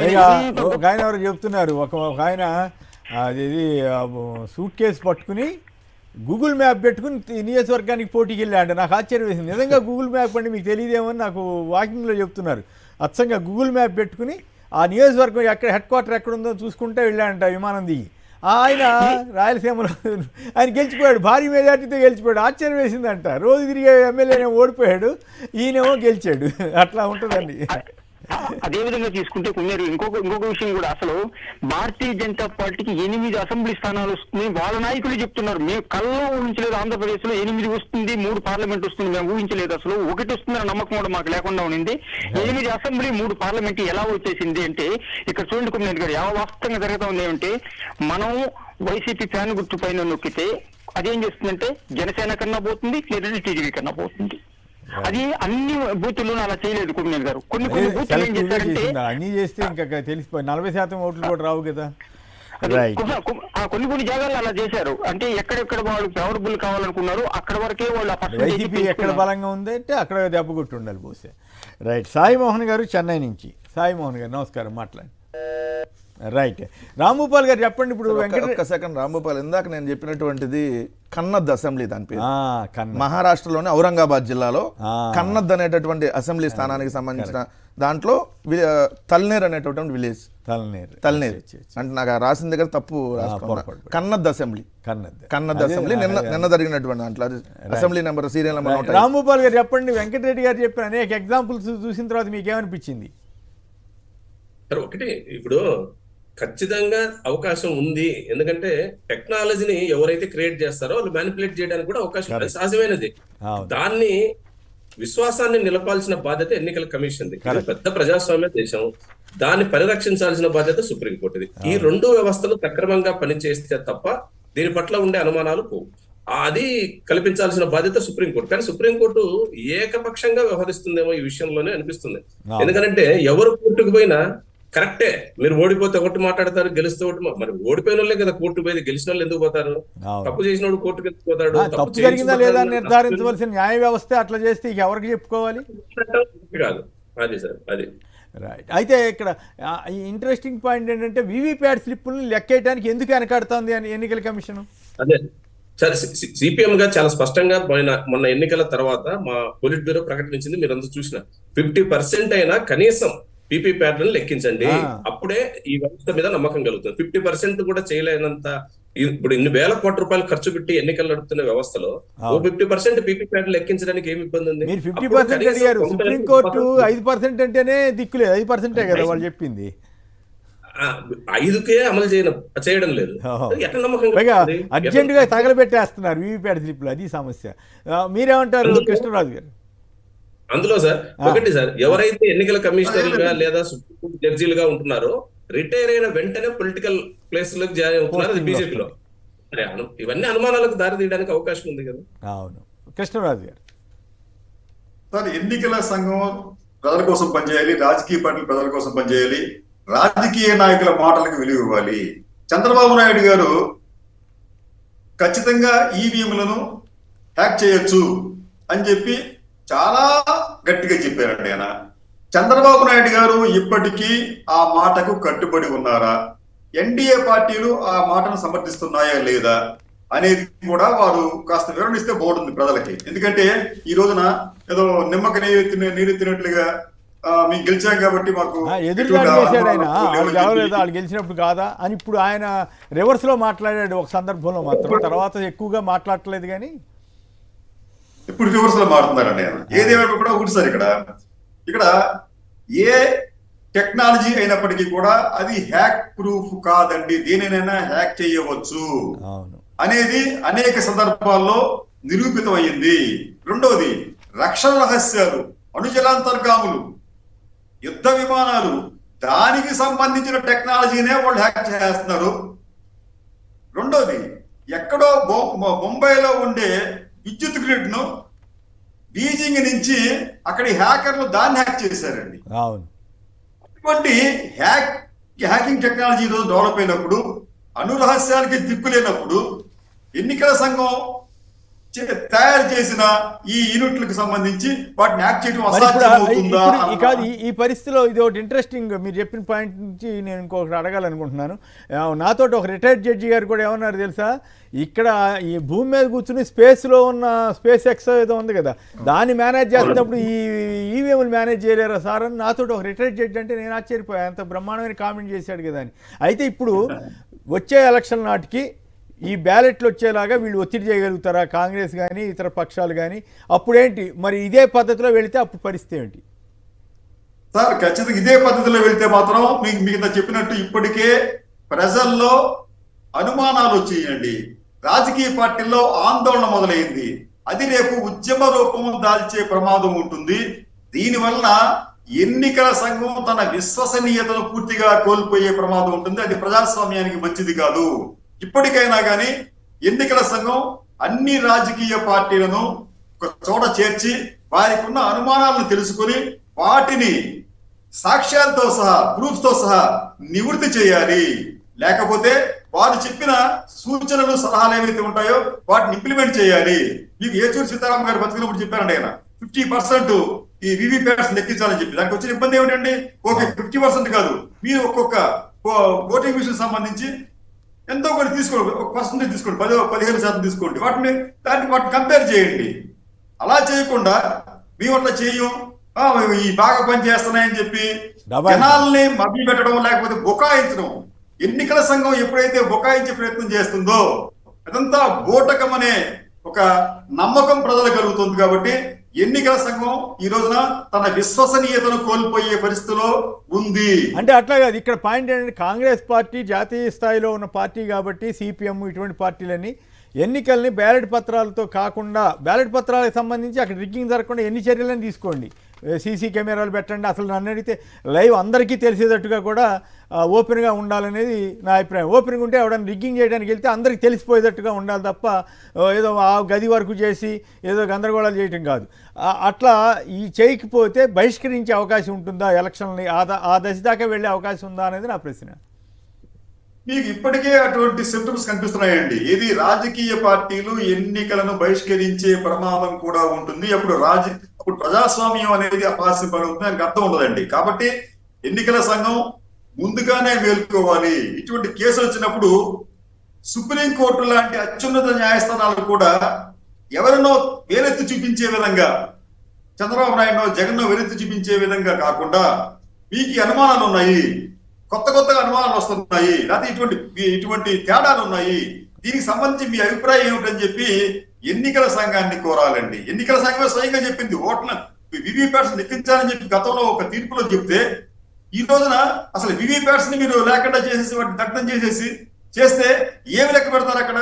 ఒక ఆయన ఎవరు చెప్తున్నారు, ఒక ఆయన అది సూట్ కేసు పట్టుకుని గూగుల్ మ్యాప్ పెట్టుకుని నియోజకవర్గానికి పోటీకి వెళ్ళాడు. నాకు ఆశ్చర్యం వేసింది. నిజంగా గూగుల్ మ్యాప్ అంటే మీకు తెలియదేమో నాకు వాకింగ్లో చెప్తున్నారు. అచ్చంగా గూగుల్ మ్యాప్ పెట్టుకుని ఆ నియోజకవర్గం ఎక్కడ హెడ్ క్వార్టర్ ఎక్కడుందో చూసుకుంటే వెళ్ళాడంట విమానం దిగి. ఆయన రాయలసీమలో ఆయన గెలిచిపోయాడు, భారీ మెజార్టీతో గెలిచిపోయాడు. ఆశ్చర్యం వేసిందంట. రోజు తిరిగే ఎమ్మెల్యేనే ఓడిపోయాడు, ఈయనేమో గెలిచాడు. అట్లా ఉంటుందండి. అదేవిధంగా తీసుకుంటే కుమ్మేరు ఇంకొక విషయం కూడా, అసలు భారతీయ జనతా పార్టీకి 8 అసెంబ్లీ స్థానాలు వస్తుంది వాళ్ళ నాయకులు చెప్తున్నారు. మేము కల్లో ఊహించలేదు ఆంధ్రప్రదేశ్ లో 8 వస్తుంది, 3 పార్లమెంట్ వస్తుంది, మేము ఊహించలేదు. అసలు 1 వస్తుందన్న నమ్మకం కూడా మాకు లేకుండా ఉండింది. 8 అసెంబ్లీ 3 పార్లమెంట్ ఎలా వచ్చేసింది అంటే ఇక్కడ చూడండి కుమ్మేరు గారు, వాస్తవంగా జరుగుతా ఉంది ఏమంటే మనం వైసీపీ ఫ్యాన్ గుర్తు పైన నొక్కితే అదేం చేస్తుందంటే జనసేన కన్నా పోతుంది, లేదంటే టీడీపీ కన్నా పోతుంది. అది అన్ని బూతుల్లో అలా చేయలేదు కుమ్మేరు గారు. కొన్ని బూతులు ఏం చేస్తారంటే అన్ని చేస్తే ఇంకా తెలిసిపోయి 40% ఓట్లు కూడా రావు కదా. కొన్ని జాగాల్లో అలా చేశారు. అంటే ఎక్కడెక్కడ వాళ్ళు ఫేవరబుల్ కావాలనుకున్నారు అక్కడ వరకే వాళ్ళు వైసీపీ ఎక్కడ బలంగా ఉంది అంటే అక్కడ దెబ్బ కొట్టి ఉండాలి బహుశా. రైట్. సాయి మోహన్ గారు చెన్నై నుంచి. సాయి మోహన్ గారు నమస్కారం, మాట్లాడండి. రైట్. రాంభూపాల్ గారు చెప్పండి. ఇప్పుడు ఒక్క సెకండ్ రాంభూపాల్, ఇందాక నేను చెప్పినటువంటిది కన్నద్ అసెంబ్లీ. దాని పేరు మహారాష్ట్రలోని ఔరంగాబాద్ జిల్లాలో కన్నద్ అనేటటువంటి అసెంబ్లీ స్థానానికి సంబంధించిన దాంట్లో తల్నేర్ అనేటటువంటి విలేజ్. తల్నేర్ అంటే నాకు రాసిన దగ్గర తప్పు రాసుకున్నా. కన్నద్ అసెంబ్లీ నిన్న జరిగినటువంటి దాంట్లో assembly number serial number. Rambhupal గారు చెప్పండి. వెంకటరెడ్డి గారు చెప్పిన అనేక ఎగ్జాంపుల్స్ చూసిన తర్వాత మీకు ఏమనిపించింది? ఒకటి, ఇప్పుడు ఖచ్చితంగా అవకాశం ఉంది. ఎందుకంటే టెక్నాలజీని ఎవరైతే క్రియేట్ చేస్తారో వాళ్ళు మ్యానిపులేట్ చేయడానికి కూడా అవకాశం సహజమైనది. దాన్ని విశ్వాసాన్ని నిలపాల్సిన బాధ్యత ఎన్నికల కమిషన్ది. పెద్ద ప్రజాస్వామ్య దేశం, దాన్ని పరిరక్షించాల్సిన బాధ్యత సుప్రీంకోర్టుది. ఈ 2 వ్యవస్థలు సక్రమంగా పనిచేస్తే తప్ప దీని పట్ల ఉండే అనుమానాలు పోవు. అది కల్పించాల్సిన బాధ్యత సుప్రీంకోర్టు. కానీ సుప్రీంకోర్టు ఏకపక్షంగా వ్యవహరిస్తుందేమో ఈ విషయంలోనే అనిపిస్తుంది. ఎందుకంటే ఎవరు కోర్టుకు పోయినా కరెక్టే, మీరు ఓడిపోతే ఒకటి మాట్లాడతారు, గెలిస్తే ఒకటి. మరి ఓడిపోయిన వాళ్ళే కదా కోర్టు పోయి, గెలిచిన వాళ్ళు ఎందుకు పోతారు? తప్పు చేసిన వాడు కోర్టుకు ఎందుకు పోతాడు? తప్పు జరిగిందా లేదా నిర్ధారించవలసిన న్యాయ వ్యవస్థ అట్లా చేస్తే ఎవరికి చెప్పుకోవాలి కాదు. అది సార్, అది రైట్. అయితే ఇక్కడ ఇంట్రెస్టింగ్ పాయింట్ ఏంటంటే వీవీప్యాట్ స్లిప్పులను లెక్కేయడానికి ఎందుకు వెనకాడుతోంది అని ఎన్నికల కమిషన్. అదే సార్, సిపిఎం గా చాలా స్పష్టంగా మొన్న ఎన్నికల తర్వాత మా పోలిట్ బ్యూరో ప్రకటించింది. మీరు అందరూ చూసిన 50% అయినా కనీసం పీపీ ప్యాటర్న్ లెక్కించండి, అప్పుడే ఈ వ్యవస్థ మీద నమ్మకం కలుగుతుంది. 50% కూడా చేయలేనంత, ఇప్పుడు ఇన్ని వేల కోట్ల రూపాయలు ఖర్చు పెట్టి ఎన్నికలు నడుపుతున్న వ్యవస్థలో 50% పీపీ ప్యాటర్న్ లెక్కించడానికి ఏమి ఇబ్బంది ఉంది? మీరు 50% అడిగారు, సుప్రీంకోర్టు 5% అంటేనే దిక్కులేదు. 5% కదా వాళ్ళు చెప్పింది. 5కే అమలు చేయడం లేదు. ఎట్లా నమ్మకం? అర్జెంట్ గా తగలబెట్టేస్తున్నారు వీవీప్యాట్ స్లిప్లు. అది సమస్య. మీరేమంటారు కృష్ణరాజు గారు? అందులో సార్ ఒకటి సార్, ఎవరైతే ఎన్నికల కమిషనర్లుగా లేదా సుప్రీంకోర్టు జడ్జీలుగా ఉంటున్నారో రిటైర్ అయిన వెంటనే పొలిటికల్ ప్లేస్ లోకి జాయిన్ అవుతున్నారు. అది బీజేపీలో. ఇవన్నీ అనుమానాలకు దారి తీయడానికి అవకాశం ఉంది కదా. అవును. కృష్ణరాజు గారు సార్, ఎన్నికల సంఘం ప్రజల కోసం పనిచేయాలి, రాజకీయ పార్టీలు ప్రజల కోసం పనిచేయాలి, రాజకీయ నాయకుల మాటలకు విలువ ఇవ్వాలి. చంద్రబాబు నాయుడు గారు ఖచ్చితంగా ఈవీఎంలను హ్యాక్ చేయొచ్చు అని చెప్పి చాలా గట్టిగా చెప్పారండి ఆయన. చంద్రబాబు నాయుడు గారు ఇప్పటికీ ఆ మాటకు కట్టుబడి ఉన్నారా? ఎన్డీఏ పార్టీలు ఆ మాటను సమర్థిస్తున్నాయా లేదా అనేది కూడా వారు కాస్త వివరణిస్తే బాగుంటుంది ప్రజలకి. ఎందుకంటే ఈ రోజున ఏదో నిమ్మక నీరెత్తినట్లుగా మీకు గెలిచాం కాబట్టి మాకు ఎదురుదాడి చేశాడు ఆయన. వాళ్ళు గెలవలేదు, వాళ్ళు గెలిచినప్పుడు కాదా అని ఇప్పుడు ఆయన రివర్స్ లో మాట్లాడాడు ఒక సందర్భంలో మాత్రం. తర్వాత ఎక్కువగా మాట్లాడలేదు కానీ ఇప్పుడు రివర్స్ లో మారుతున్నారండి ఆయన. ఏదేమైనా కూడా ఒకటి సార్, ఇక్కడ ఏ టెక్నాలజీ అయినప్పటికీ కూడా అది హ్యాక్ ప్రూఫ్ కాదండి, దేనినైనా హ్యాక్ చేయవచ్చు అనేది అనేక సందర్భాల్లో నిరూపితమైంది. రెండవది, రక్షణ రహస్యాలు, అణుజలాంతర్గాములు, యుద్ధ విమానాలు దానికి సంబంధించిన టెక్నాలజీనే వాళ్ళు హ్యాక్ చేస్తున్నారు. రెండోది, ఎక్కడో ముంబైలో ఉండే విద్యుత్ గ్రిడ్ ను బీజింగ్ నుంచి అక్కడి హ్యాకర్లు దాన్ని హ్యాక్ చేశారండి. అవును. ఇటువంటి హ్యాకింగ్ టెక్నాలజీ ఈరోజు డెవలప్ అయినప్పుడు, అనురహస్యానికి దిక్కులేనప్పుడు ఎన్నికల సంఘం తయారు చేసిన ఈ యూనిట్లకు సంబంధించి వాటిని హ్యాక్ చేయడం అసాధ్యమవుతుందా? ఈ పరిస్థితిలో ఇది ఒకటి ఇంట్రెస్టింగ్, మీరు చెప్పిన పాయింట్ నుంచి నేను ఇంకొకటి అడగాలనుకుంటున్నాను. నాతో ఒక రిటైర్డ్ జడ్జి గారు కూడా ఏమన్నారు తెలుసా, ఇక్కడ ఈ భూమి మీద కూర్చుని స్పేస్లో ఉన్న స్పేస్ ఎక్స్ ఏదో ఉంది కదా, దాన్ని మేనేజ్ చేస్తున్నప్పుడు ఈ ఈవీఎంలు మేనేజ్ చేయలేరా సార్ అని నాతో ఒక రిటైర్డ్ జడ్జి అంటే నేను ఆశ్చర్యపోయాను. అంత బ్రహ్మాండమైన కామెంట్ చేశాడు కదా అని. అయితే ఇప్పుడు వచ్చే ఎలక్షన్ నాటికి ఈ బ్యాలెట్లు వచ్చేలాగా వీళ్ళు ఒత్తిడి చేయగలుగుతారా, కాంగ్రెస్ కానీ ఇతర పక్షాలు కానీ? అప్పుడేంటి మరి, ఇదే పద్ధతిలో వెళితే అప్పుడు పరిస్థితి ఏంటి సార్? ఖచ్చితంగా ఇదే పద్ధతిలో వెళ్తే మాత్రం మీకు చెప్పినట్టు ఇప్పటికే ప్రజల్లో అనుమానాలు వచ్చేయండి, రాజకీయ పార్టీల్లో ఆందోళన మొదలైంది. అది రేపు ఉద్యమ రూపం దాల్చే ప్రమాదం ఉంటుంది. దీనివల్ల ఎన్నికల సంఘం తన విశ్వసనీయతను పూర్తిగా కోల్పోయే ప్రమాదం ఉంటుంది. అది ప్రజాస్వామ్యానికి మంచిది కాదు. ఇప్పటికైనా కానీ ఎన్నికల సంఘం అన్ని రాజకీయ పార్టీలను ఒక చోట చేర్చి వారికి ఉన్న అనుమానాలను తెలుసుకుని వాటిని సాక్ష్యాలతో సహా, ప్రూఫ్స్ తో సహా నివృత్తి చేయాలి. లేకపోతే వారు చెప్పిన సూచనలు, సలహాలు ఏవైతే ఉంటాయో వాటిని ఇంప్లిమెంట్ చేయాలి. మీకు ఏచూరి సీతారాం గారు బతికినప్పుడు చెప్పారండి, ఆయన 50% ఈ వివిప్యాట్స్ లెక్కించాలని చెప్పి. దానికి వచ్చిన ఇబ్బంది ఏమిటండి? ఓకే, 50% కాదు, మీరు ఒక్కొక్క ఓటింగ్ మిషన్ సంబంధించి ఎంతో కొన్ని తీసుకోండి, ఒక పర్సెంటేజ్ తీసుకోండి, 15% తీసుకోండి, వాటిని కంపేర్ చేయండి. అలా చేయకుండా మేము అట్లా చేయం, ఈ బాగా పని చేస్తున్నాయని చెప్పి జనాల్ని మభ్య పెట్టడం, లేకపోతే బుకాయించడం. ఎన్నికల సంఘం ఎప్పుడైతే బుకాయించే ప్రయత్నం చేస్తుందో అదంతా బోటకం అనే ఒక నమ్మకం ప్రజలకు కలుగుతుంది. కాబట్టి ఎన్నికల సంఘం ఈ రోజున తన విశ్వసనీయతను కోల్పోయే పరిస్థితిలో ఉంది. అంటే అట్లా కాదు, ఇక్కడ పాయింట్ ఏంటంటే కాంగ్రెస్ పార్టీ జాతీయ స్థాయిలో ఉన్న పార్టీ కాబట్టి సిపిఎం ఇటువంటి పార్టీలన్నీ ఎన్నికల్ని బ్యాలెట్ పత్రాలతో కాకుండా, బ్యాలెట్ పత్రాలకు సంబంధించి అక్కడ రిగ్గింగ్ జరగకుండా ఎన్ని చర్యలను తీసుకోండి, సీసీ కెమెరాలు పెట్టండి, అసలు నన్ను అడిగితే లైవ్ అందరికీ తెలిసేటట్టుగా కూడా ఓపెన్గా ఉండాలనేది నా అభిప్రాయం. ఓపెన్గా ఉంటే ఎవడన్నా రిగ్గింగ్ చేయడానికి వెళ్తే అందరికీ తెలిసిపోయేటట్టుగా ఉండాలి తప్ప ఏదో ఆ గది వరకు చేసి ఏదో గందరగోళాలు చేయటం కాదు. అట్లా ఈ చేయకపోతే బహిష్కరించే అవకాశం ఉంటుందా ఎలక్షన్ని, ఆ దశ దాకా వెళ్ళే అవకాశం ఉందా అనేది నా ప్రశ్న. మీకు ఇప్పటికే అటువంటి సిమ్టమ్స్ కనిపిస్తున్నాయండి. ఇది రాజకీయ పార్టీలు ఎన్నికలను బహిష్కరించే ప్రమాదం కూడా ఉంటుంది. అప్పుడు ప్రజాస్వామ్యం అనేది అపాస్యపడుతుంది, దానికి అర్థం ఉండదండి. కాబట్టి ఎన్నికల సంఘం ముందుగానే మేల్కోవాలి. ఇటువంటి కేసులు వచ్చినప్పుడు సుప్రీంకోర్టు లాంటి అత్యున్నత న్యాయస్థానాలు కూడా ఎవరినో వేలెత్తి చూపించే విధంగా, చంద్రబాబు నాయుడు జగన్ వేలెత్తి చూపించే విధంగా కాకుండా, మీకు అనుమానాలు ఉన్నాయి, కొత్తగా అనుమానాలు వస్తున్నాయి, లేకపోతే ఇటువంటి తేడాలు ఉన్నాయి, దీనికి సంబంధించి మీ అభిప్రాయం ఏమిటని చెప్పి ఎన్నికల సంఘాన్ని కోరాలండి. ఎన్నికల సంఘమే స్వయంగా చెప్పింది ఓట్ల వివిప్యాట్స్ లెక్కించాలని చెప్పి గతంలో ఒక తీర్పులో చెప్తే, ఈ రోజున అసలు వివిప్యాట్స్ ని మీరు లేకుండా చేసేసి వాటిని దగ్ధం చేస్తే ఏమి లెక్క పెడతారు అక్కడ?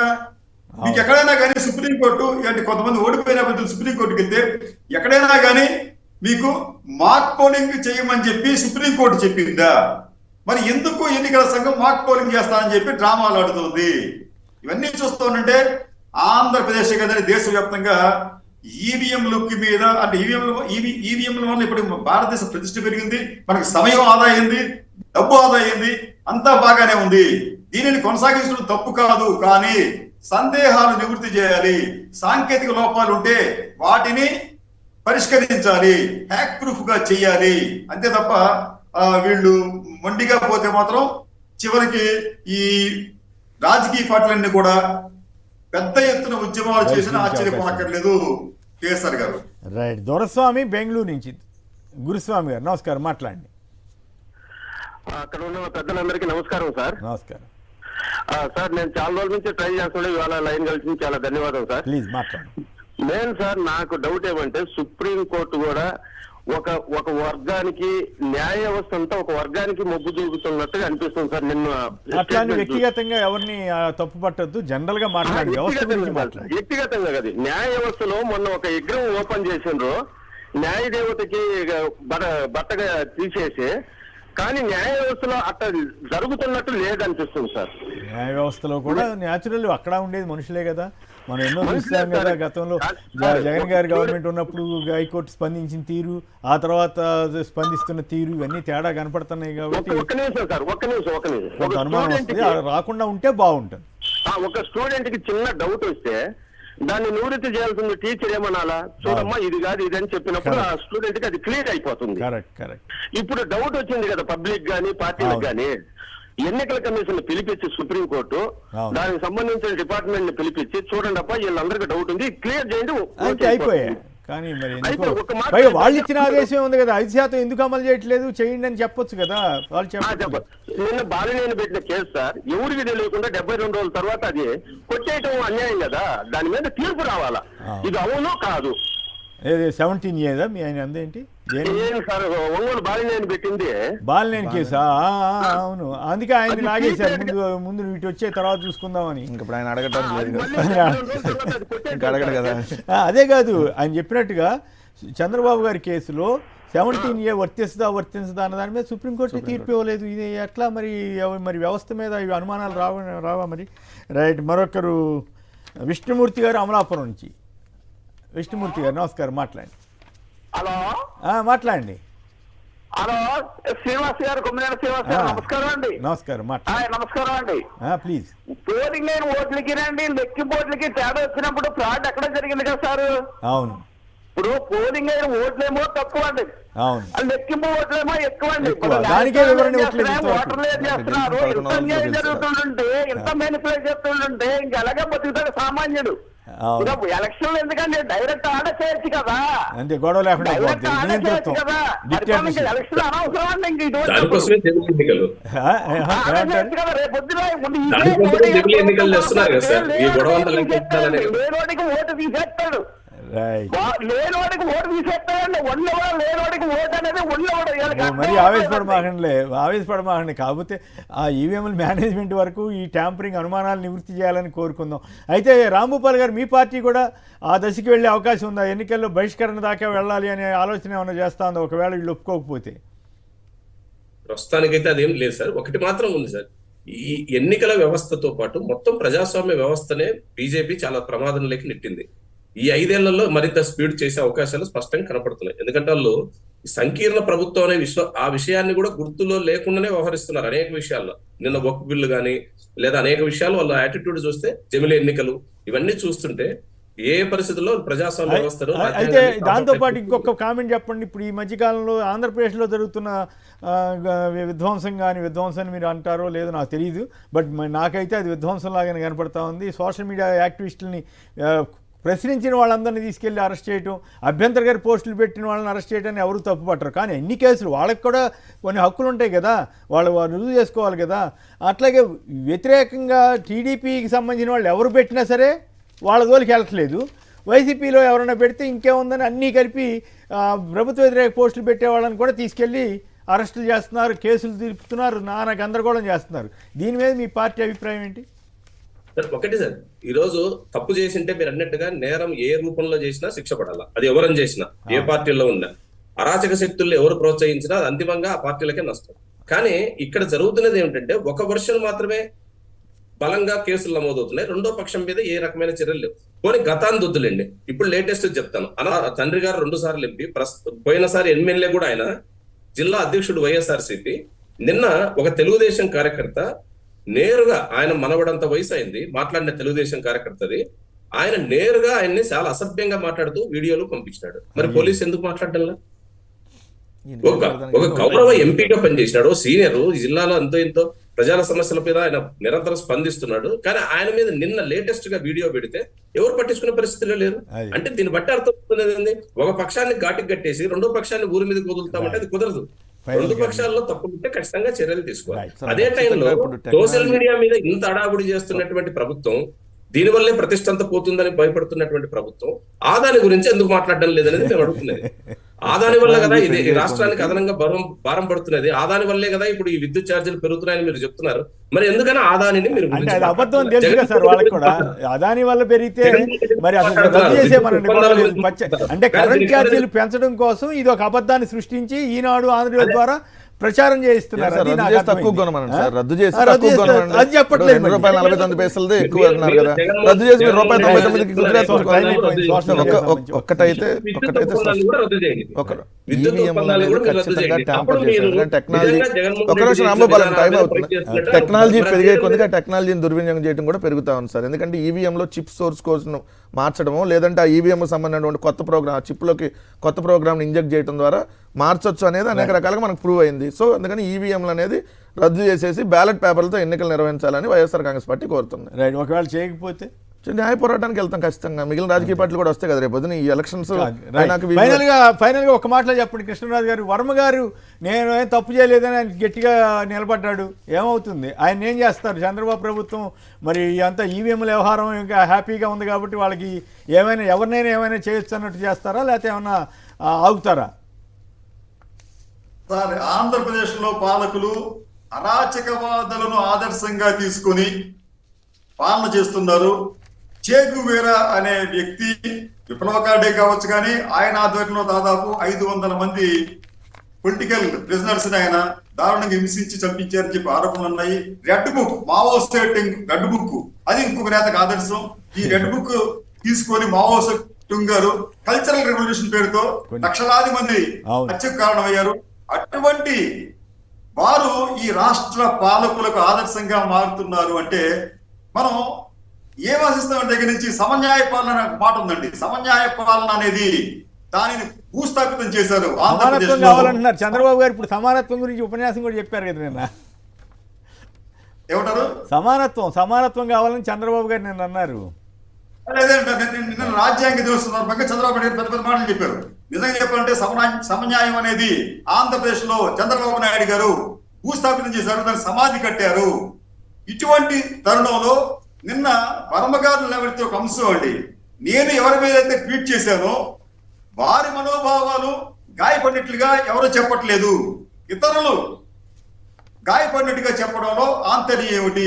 మీకు ఎక్కడైనా కానీ సుప్రీంకోర్టు, అంటే కొంతమంది ఓడిపోయిన అభ్యర్థులు సుప్రీంకోర్టుకి వెళ్తే ఎక్కడైనా కానీ మీకు మాక్ పోలింగ్ చేయమని చెప్పి సుప్రీంకోర్టు చెప్పిందా? మరి ఎందుకు ఎన్నికల సంఘం మాక్ పోలింగ్ చేస్తానని చెప్పి డ్రామాలు ఆడుతుంది? ఇవన్నీ చూస్తూ ఆంధ్రప్రదేశ్ కదండి దేశవ్యాప్తంగా ఈవీఎంలకి మీద, అంటే ఈవీఎంల వల్ల ఇప్పుడు భారతదేశ ప్రతిష్ట పెరిగింది, మనకి సమయం ఆదా అయింది, డబ్బు ఆదా అయింది, అంతా బాగానే ఉంది. దీనిని కొనసాగించడం తప్పు కాదు, కానీ సందేహాలు నివృత్తి చేయాలి. సాంకేతిక లోపాలు ఉంటే వాటిని పరిష్కరించాలి, హ్యాక్ ప్రూఫ్ గా చేయాలి. అంతే తప్ప వీళ్ళు మొండిగా పోతే మాత్రం చివరికి ఈ రాజకీయ పార్టీలన్నీ కూడా పెద్ద ఎత్తున ఉద్యమాలు చేసిన ఆశ్చర్యపోనక్కర్లేదు. కేసీఆర్ గారు. రైట్. దొరస్వామి బెంగళూరు నుంచి. గురుస్వామి గారు నమస్కారం, మాట్లాడండి. అక్కడ ఉన్న పెద్దలందరికీ నమస్కారం సార్. నమస్కారం సార్. నేను చాలా రోజుల నుంచి ట్రై చేస్తుండే, ఇవాళ లైన్ కలిసి చాలా ధన్యవాదాలు సార్. ప్లీజ్ మాట్లాడండి. నేను సార్, నాకు డౌట్ ఏమంటే సుప్రీం కోర్టు కూడా ఒక వర్గానికి, న్యాయ వ్యవస్థ అంతా ఒక వర్గానికి మొగ్గు చూపుతున్నట్టుగా అనిపిస్తుంది సార్. నిన్న అట్లాంటి వ్యక్తిగతంగా ఎవరిని తప్పు పట్టద్దు, జనరల్ గా మాట్లాడండి. వ్యక్తిగతంగా కదా, న్యాయ వ్యవస్థలో మొన్న ఒక విగ్రహం ఓపెన్ చేసిండ్రు, న్యాయ దేవతకి బట్టగా తీసేసి కానీ న్యాయ వ్యవస్థలో అట్లా జరుగుతున్నట్టు లేదనిపిస్తుంది సార్. న్యాయ వ్యవస్థలో కూడా న్యాచురల్ అక్కడ ఉండేది మనుషులే కదా. మనం ఎన్నో చూస్తాం కదా గతంలో జగన్ గారి గవర్నమెంట్ ఉన్నప్పుడు హైకోర్టు స్పందించిన తీరు, ఆ తర్వాత స్పందిస్తున్న తీరు, ఇవన్నీ తేడా కనపడుతున్నాయి కాబట్టి ఒక్క నిమిషం సార్, ఒక్క నిమిషం. కొంత అనుమానం వస్తుంది. రాకుండా ఉంటే బాగుంటుంది. ఒక స్టూడెంట్ కి చిన్న డౌట్ వస్తే దాన్ని నివృత్తి చేయాల్సింది టీచర్ ఏమనాలా, చూడమ్మా ఇది కాదు ఇది అని చెప్పినప్పుడు ఆ స్టూడెంట్ కి అది క్లియర్ అయిపోతుంది. కరెక్ట్. ఇప్పుడు డౌట్ వచ్చింది కదా పబ్లిక్ గానీ పార్టీలకు గానీ, ఎన్నికల కమిషన్ పిలిపించి సుప్రీంకోర్టు దానికి సంబంధించిన డిపార్ట్మెంట్ ని పిలిపించి చూడండి అప్ప వీళ్ళందరికీ డౌట్ ఉంది క్లియర్ చేయండి అంటే అయిపోయాయి. కానీ మరి వాళ్ళు ఇచ్చిన ఆదేశం ఉంది కదా, 5% ఎందుకు అమలు చేయట్లేదు, చేయండి అని చెప్పొచ్చు కదా వాళ్ళు. చెప్పండి. నిన్న బాలినేని పెట్టిన కేసు సార్, ఎవరికి తెలియకుండా 72 రోజుల తర్వాత అది కొట్టేయటం అన్యాయం కదా, దాని మీద తీర్పు రావాలా, ఇది అవును కాదు. 17 మీ ఆయన అందేంటి సార్ ఒంగోలు బాలినేని పెట్టింది, బాలినేని కేసా? అవును, అందుకే ఆయన లాగేశారు. ముందు వీటి వచ్చే తర్వాత చూసుకుందామని. ఇప్పుడు ఆయన అడగటం అడగడు కదా. అదే కాదు, ఆయన చెప్పినట్టుగా చంద్రబాబు గారి కేసులో 17A వర్తిస్తుందా అన్న దాని మీద సుప్రీంకోర్టు తీర్పు ఇవ్వలేదు. ఇది ఎట్లా మరి వ్యవస్థ మీద ఇవి అనుమానాలు రావా మరి? రైట్. మరొకరు విష్ణుమూర్తి గారు అమలాపురం నుంచి. విష్ణుమూర్తి గారు నమస్కారం, మాట్లాడండి. హలో మాట్లాడండి. హలో శ్రీనివాస్ గారు, కొమ్మినేని శ్రీనివాస్ గారు నమస్కారం అండి. నమస్కారం, నమస్కారం అండి. ప్లీజ్. పోలింగ్ లేని ఓట్లకి రండి, లెక్కింపు ఓట్లకి తేడా వచ్చినప్పుడు ఫ్రాడ్ ఎక్కడ జరిగింది కదా సార్? అవును. ఇప్పుడు పోలింగ్ అయిన ఓట్లేమో తక్కువ అండి, అవును, లెక్కింపు ఓట్లేమో ఎక్కువ అండి. దానికే వివరణ ఓటర్లు ఏం చేస్తున్నారు, ఇంత అన్యాయం జరుగుతుంటే, ఇంత మేనిపులేట్ చేస్తుంటే ఇంకెలాగే బతుకుతాడు సామాన్యుడు? ఎలక్షన్ ఎందుకంటే డైరెక్ట్ ఆర్డర్ చేయొచ్చు కదా, అంతే, గొడవ లేకుండా ఎలక్షన్ అనవసరం అండి. ఇంక లేనోడికి ఓటు తీసేస్తాడు, లేనోడికి ఓటు తీసేస్తాడండి. లేనోడికి ఓటు అనేది మరి ఆవేశపడమాకండి. కాకపోతే ఆ ఈవీఎంల మేనేజ్మెంట్ వరకు ఈ ట్యాంపరింగ్ అనుమానాలు నివృత్తి చేయాలని కోరుకుందాం. అయితే రాంభూపాల్ గారు, మీ పార్టీ కూడా ఆ దశకి వెళ్ళే అవకాశం ఉందా? ఎన్నికల్లో బహిష్కరణ దాకా వెళ్ళాలి అనే ఆలోచన ఏమైనా చేస్తా ఉందా ఒకవేళ వీళ్ళు ఒప్పుకోకపోతే? ప్రస్తుతానికైతే అదేం లేదు సార్. ఒకటి మాత్రం ఉంది సార్, ఈ ఎన్నికల వ్యవస్థతో పాటు మొత్తం ప్రజాస్వామ్య వ్యవస్థనే బీజేపీ చాలా ప్రమాదంలోకి నెట్టింది. ఈ 5 ఏళ్లలో మరింత స్పీడ్ చేసే అవకాశాలు స్పష్టంగా కనపడుతున్నాయి. ఎందుకంటే వాళ్ళు సంకీర్ణ ప్రభుత్వం అనే ఆ విషయాన్ని కూడా గుర్తులో లేకుండానే వ్యవహరిస్తున్నారు అనేక విషయాల్లో. నిన్న వక్ఫ్ బిల్లు కానీ లేదా అనేక విషయాలు వాళ్ళ యాటిట్యూడ్ చూస్తే, జమిలీ ఎన్నికలు, ఇవన్నీ చూస్తుంటే ఏ పరిస్థితుల్లో ప్రజాస్వామ్య వ్యవస్థను. అయితే దాంతో పాటు ఇంకొక కామెంట్ చెప్పండి. ఇప్పుడు ఈ మధ్యకాలంలో ఆంధ్రప్రదేశ్లో జరుగుతున్న విధ్వంసం మీరు అంటారో లేదో నాకు తెలియదు, బట్ నాకైతే అది విధ్వంసం లాగానే కనపడతా ఉంది. సోషల్ మీడియా యాక్టివిస్టులని ప్రశ్నించిన వాళ్ళందరినీ తీసుకెళ్లి అరెస్ట్ చేయటం, అభ్యంతరకర పోస్టులు పెట్టిన వాళ్ళని అరెస్ట్ చేయడాన్ని ఎవరు తప్పుపట్టరు. కానీ ఎన్ని కేసులు, వాళ్ళకి కూడా కొన్ని హక్కులు ఉంటాయి కదా, వాళ్ళు రుజువు చేసుకోవాలి కదా. అట్లాగే వ్యతిరేకంగా టీడీపీకి సంబంధించిన వాళ్ళు ఎవరు పెట్టినా సరే వాళ్ళ జోలికి వెళ్ళట్లేదు. వైసీపీలో ఎవరైనా పెడితే ఇంకేముందని అన్నీ కలిపి ప్రభుత్వ వ్యతిరేక పోస్టులు పెట్టే వాళ్ళని కూడా తీసుకెళ్ళి అరెస్టులు చేస్తున్నారు, కేసులు తీర్పుతున్నారు, నానా గందరగోళం చేస్తున్నారు. దీని మీద మీ పార్టీ అభిప్రాయం ఏంటి? ఒకటి సార్, ఈ రోజు తప్పు చేసింటే మీరు అన్నట్టుగా నేరం ఏ రూపంలో చేసినా శిక్ష పడాలా, అది ఎవరని చేసినా, ఏ పార్టీలో ఉన్నా. అరాచక శక్తుల్లో ఎవరు ప్రోత్సహించినా అంతిమంగా ఆ పార్టీలకే నష్టం. కానీ ఇక్కడ జరుగుతున్నది ఏమిటంటే, ఒక వర్షన్ మాత్రమే బలంగా కేసులు నమోదవుతున్నాయి, రెండో పక్షం మీద ఏ రకమైన చర్యలు లేవు. పోనీ గతాన్ని వద్దులేండి, ఇప్పుడు లేటెస్ట్ చెప్తాను. తండ్రి గారు 2 సార్లు ఎంపీ, పోయినసారి ఎమ్మెల్యే కూడా ఆయన, జిల్లా అధ్యక్షుడు వైఎస్ఆర్సీపీ. నిన్న ఒక తెలుగుదేశం కార్యకర్త నేరుగా, ఆయన మనవడంత వయసు అయింది, మాట్లాడిన తెలుగుదేశం కార్యకర్తది, ఆయన నేరుగా ఆయన్ని చాలా అసభ్యంగా మాట్లాడుతూ వీడియోలు పంపించినాడు. మరి పోలీసు ఎందుకు మాట్లాడటంలా? ఒక గౌరవ ఎంపీగా పనిచేసినాడు, సీనియర్, ఈ జిల్లాలో ఎంతో ఎంతో ప్రజల సమస్యల మీద ఆయన నిరంతరం స్పందిస్తున్నాడు. కానీ ఆయన మీద నిన్న లేటెస్ట్ గా వీడియో పెడితే ఎవరు పట్టించుకునే పరిస్థితిలో లేరు. అంటే దీన్ని బట్టి అర్థం, ఒక పక్షాన్ని ఘాటికి కట్టేసి రెండో పక్షాన్ని ఊరి మీదకి వదులుతామంటే అది కుదరదు. 2 పక్షాల్లో తప్పు ఉంటే ఖచ్చితంగా చర్యలు తీసుకోవాలి. అదే టైంలో సోషల్ మీడియా మీద ఇంత అడాగుడి చేస్తున్నటువంటి ప్రభుత్వం, దీనివల్లే ప్రతిష్ట అంతా పోతుందని భయపడుతున్నటువంటి ప్రభుత్వం ఆదాని గురించి ఎందుకు మాట్లాడడం లేదనేది మేము అడుగుతున్నది. ఆదాని వల్ల కదా ఇది రాష్ట్రానికి అదనంగా భారం పడుతున్నది, ఆదాని వల్లే కదా ఇప్పుడు ఈ విద్యుత్ ఛార్జీలు పెరుగుతున్నాయని మీరు చెప్తున్నారు. మరి ఎందుకని ఆదానిని మీరు అబద్ధం తెలుసు కదా సార్ వాళ్ళకి కూడా, అదాని వల్ల పెరిగితే మరి అసలు రద్దు చేసేమనండి. అంటే కరెంట్ ఛార్జీలు పెంచడం కోసం ఇది ఒక అబద్ధాన్ని సృష్టించి ఈనాడు, ఆంధ్రజ్యోతి ద్వారా ప్రచారం చేయిస్తున్నారు. అది రద్దు నాకు చేసి తక్కువ అర్థమైంది. కొనమనండి సార్, రద్దు చేసి రద్దు తక్కువ చేస్తే కొనమనండి. అది చెప్పట్లేదు ఇప్పుడు మరి. ₹2.49 ఎక్కువ అంటున్నారు కదా, రద్దు చేసి మీరు ₹1.99కి గుజరాత్ ఒక్కటైతే ఖచ్చితంగా ట్యాంపర్ చేశారు. టెక్నాలజీ ఒక్క నిమిషం రాంగోపాల్ టైం అవుతుంది. టెక్నాలజీ పెరిగే కొద్దిగా టెక్నాలజీని దుర్వినియోగం చేయడం కూడా పెరుగుతా ఉంది సార్. ఎందుకంటే ఈవీఎంలో చిప్ సోర్స్ కోడ్ను మార్చడమో లేదంటే ఆ ఈవీఎం సంబంధించినటువంటి కొత్త ప్రోగ్రామ్ ఆ చిప్లోకి కొత్త ప్రోగ్రామ్ని ఇంజెక్ట్ చేయడం ద్వారా మార్చొచ్చు అనేది అనేక రకాలుగా మనకు ప్రూవ్ అయింది. సో అందుకని ఈవీఎంలు అనేది రద్దు చేసేసి బ్యాలెట్ పేపర్లతో ఎన్నికలు నిర్వహించాలని వైఎస్ఆర్ కాంగ్రెస్ పార్టీ కోరుతుంది. రైట్. ఒకవేళ చేయకపోతే న్యాయ పోరాటానికి వెళ్తాం ఖచ్చితంగా. మిగిలిన రాజకీయ పార్టీలు కూడా వస్తాయి కదా రేపు పొద్దున ఈ ఎలక్షన్స్. ఫైనల్గా ఒక మాటలో చెప్పండి కృష్ణరాజు గారు, వర్మ గారు నేను ఏం తప్పు చేయలేదని ఆయన గట్టిగా నిలబడ్డాడు. ఏమవుతుంది, ఆయన ఏం చేస్తారు? చంద్రబాబు ప్రభుత్వం మరి అంతా ఈవీఎంల వ్యవహారం ఇంకా హ్యాపీగా ఉంది కాబట్టి వాళ్ళకి ఏమైనా ఎవరినైనా ఏమైనా చేయొచ్చు అన్నట్టు చేస్తారా, లేకపోతే ఏమైనా ఆగుతారా? సార్, ఆంధ్రప్రదేశ్లో పాలకులు అరాచకవాదులను ఆదర్శంగా తీసుకొని పాలన చేస్తున్నారు. చేగువేరా అనే వ్యక్తి విప్లవకారుడే కావచ్చు, కానీ ఆయన ఆధ్వర్యంలో దాదాపు 500 మంది పొలిటికల్ ప్రిజనర్స్ ఆయన దారుణంగా హింసించి చంపించారని చెప్పి ఆరోపణలు ఉన్నాయి. Red book, Mao stating red book, అది ఇంకొక నేతకు ఆదర్శం. ఈ రెడ్ బుక్ తీసుకొని మావో టుంగ్ గారు కల్చరల్ రెవల్యూషన్ పేరుతో లక్షలాది మంది హత్యకు కారణమయ్యారు. అటువంటి వారు ఈ రాష్ట్ర పాలకులకు ఆదర్శంగా మారుతున్నారు అంటే మనం ఏం ఆశిస్తాం? దగ్గర నుంచి సమన్యాయ పాలన అనే మాట ఉందండి. సమన్యాయ పాలన అనేది దానిని భూస్థాపితం చేశారు. సమానత్వం కావాలంటున్నారు చంద్రబాబు గారు. ఇప్పుడు సమానత్వం గురించి ఉపన్యాసం కూడా చెప్పారు కదా నిన్న. ఏమంటారు? సమానత్వం కావాలని చంద్రబాబు గారు నిన్న అన్నారు. లేదంటే నిన్న రాజ్యాంగ దివస్ సందర్భంగా చంద్రబాబు నాయుడు పెద్ద పెద్ద మాటలు చెప్పారు. నిజంగా చెప్పాలంటే సమన్యాయం అనేది ఆంధ్రప్రదేశ్ లో చంద్రబాబు నాయుడు గారు భూస్థాపితం చేశారు, దాన్ని సమాధి కట్టారు. ఇటువంటి తరుణంలో నిన్న వర్మ గారు లేవడితే ఒక అంశం అండి. నేను ఎవరి మీద అయితే ట్వీట్ చేశానో వారి మనోభావాలు గాయపడినట్లుగా ఎవరు చెప్పట్లేదు, ఇతరులు గాయపడినట్టుగా చెప్పడంలో ఆంతర్యం ఏమిటి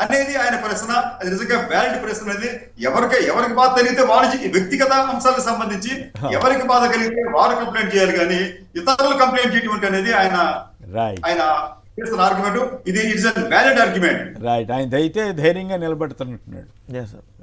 అనేది ఆయన ప్రశ్న. అది నిజంగా వ్యాలిడ్ ప్రశ్న. అనేది ఎవరికి బాధ కలిగితే వాళ్ళకి వ్యక్తిగత అంశాలకు సంబంధించి ఎవరికి బాధ కలిగితే వారు కంప్లైంట్ చేయాలి, కానీ ఇతరులు కంప్లైంట్ చేయడం అనేది ఆయన చేస్తున్న ఆర్గ్యుమెంట్. ఇది it's a valid argument. Right. ఆయన అయితే ధైర్యంగా నిలబెడుతున్నట్టున్నాడు.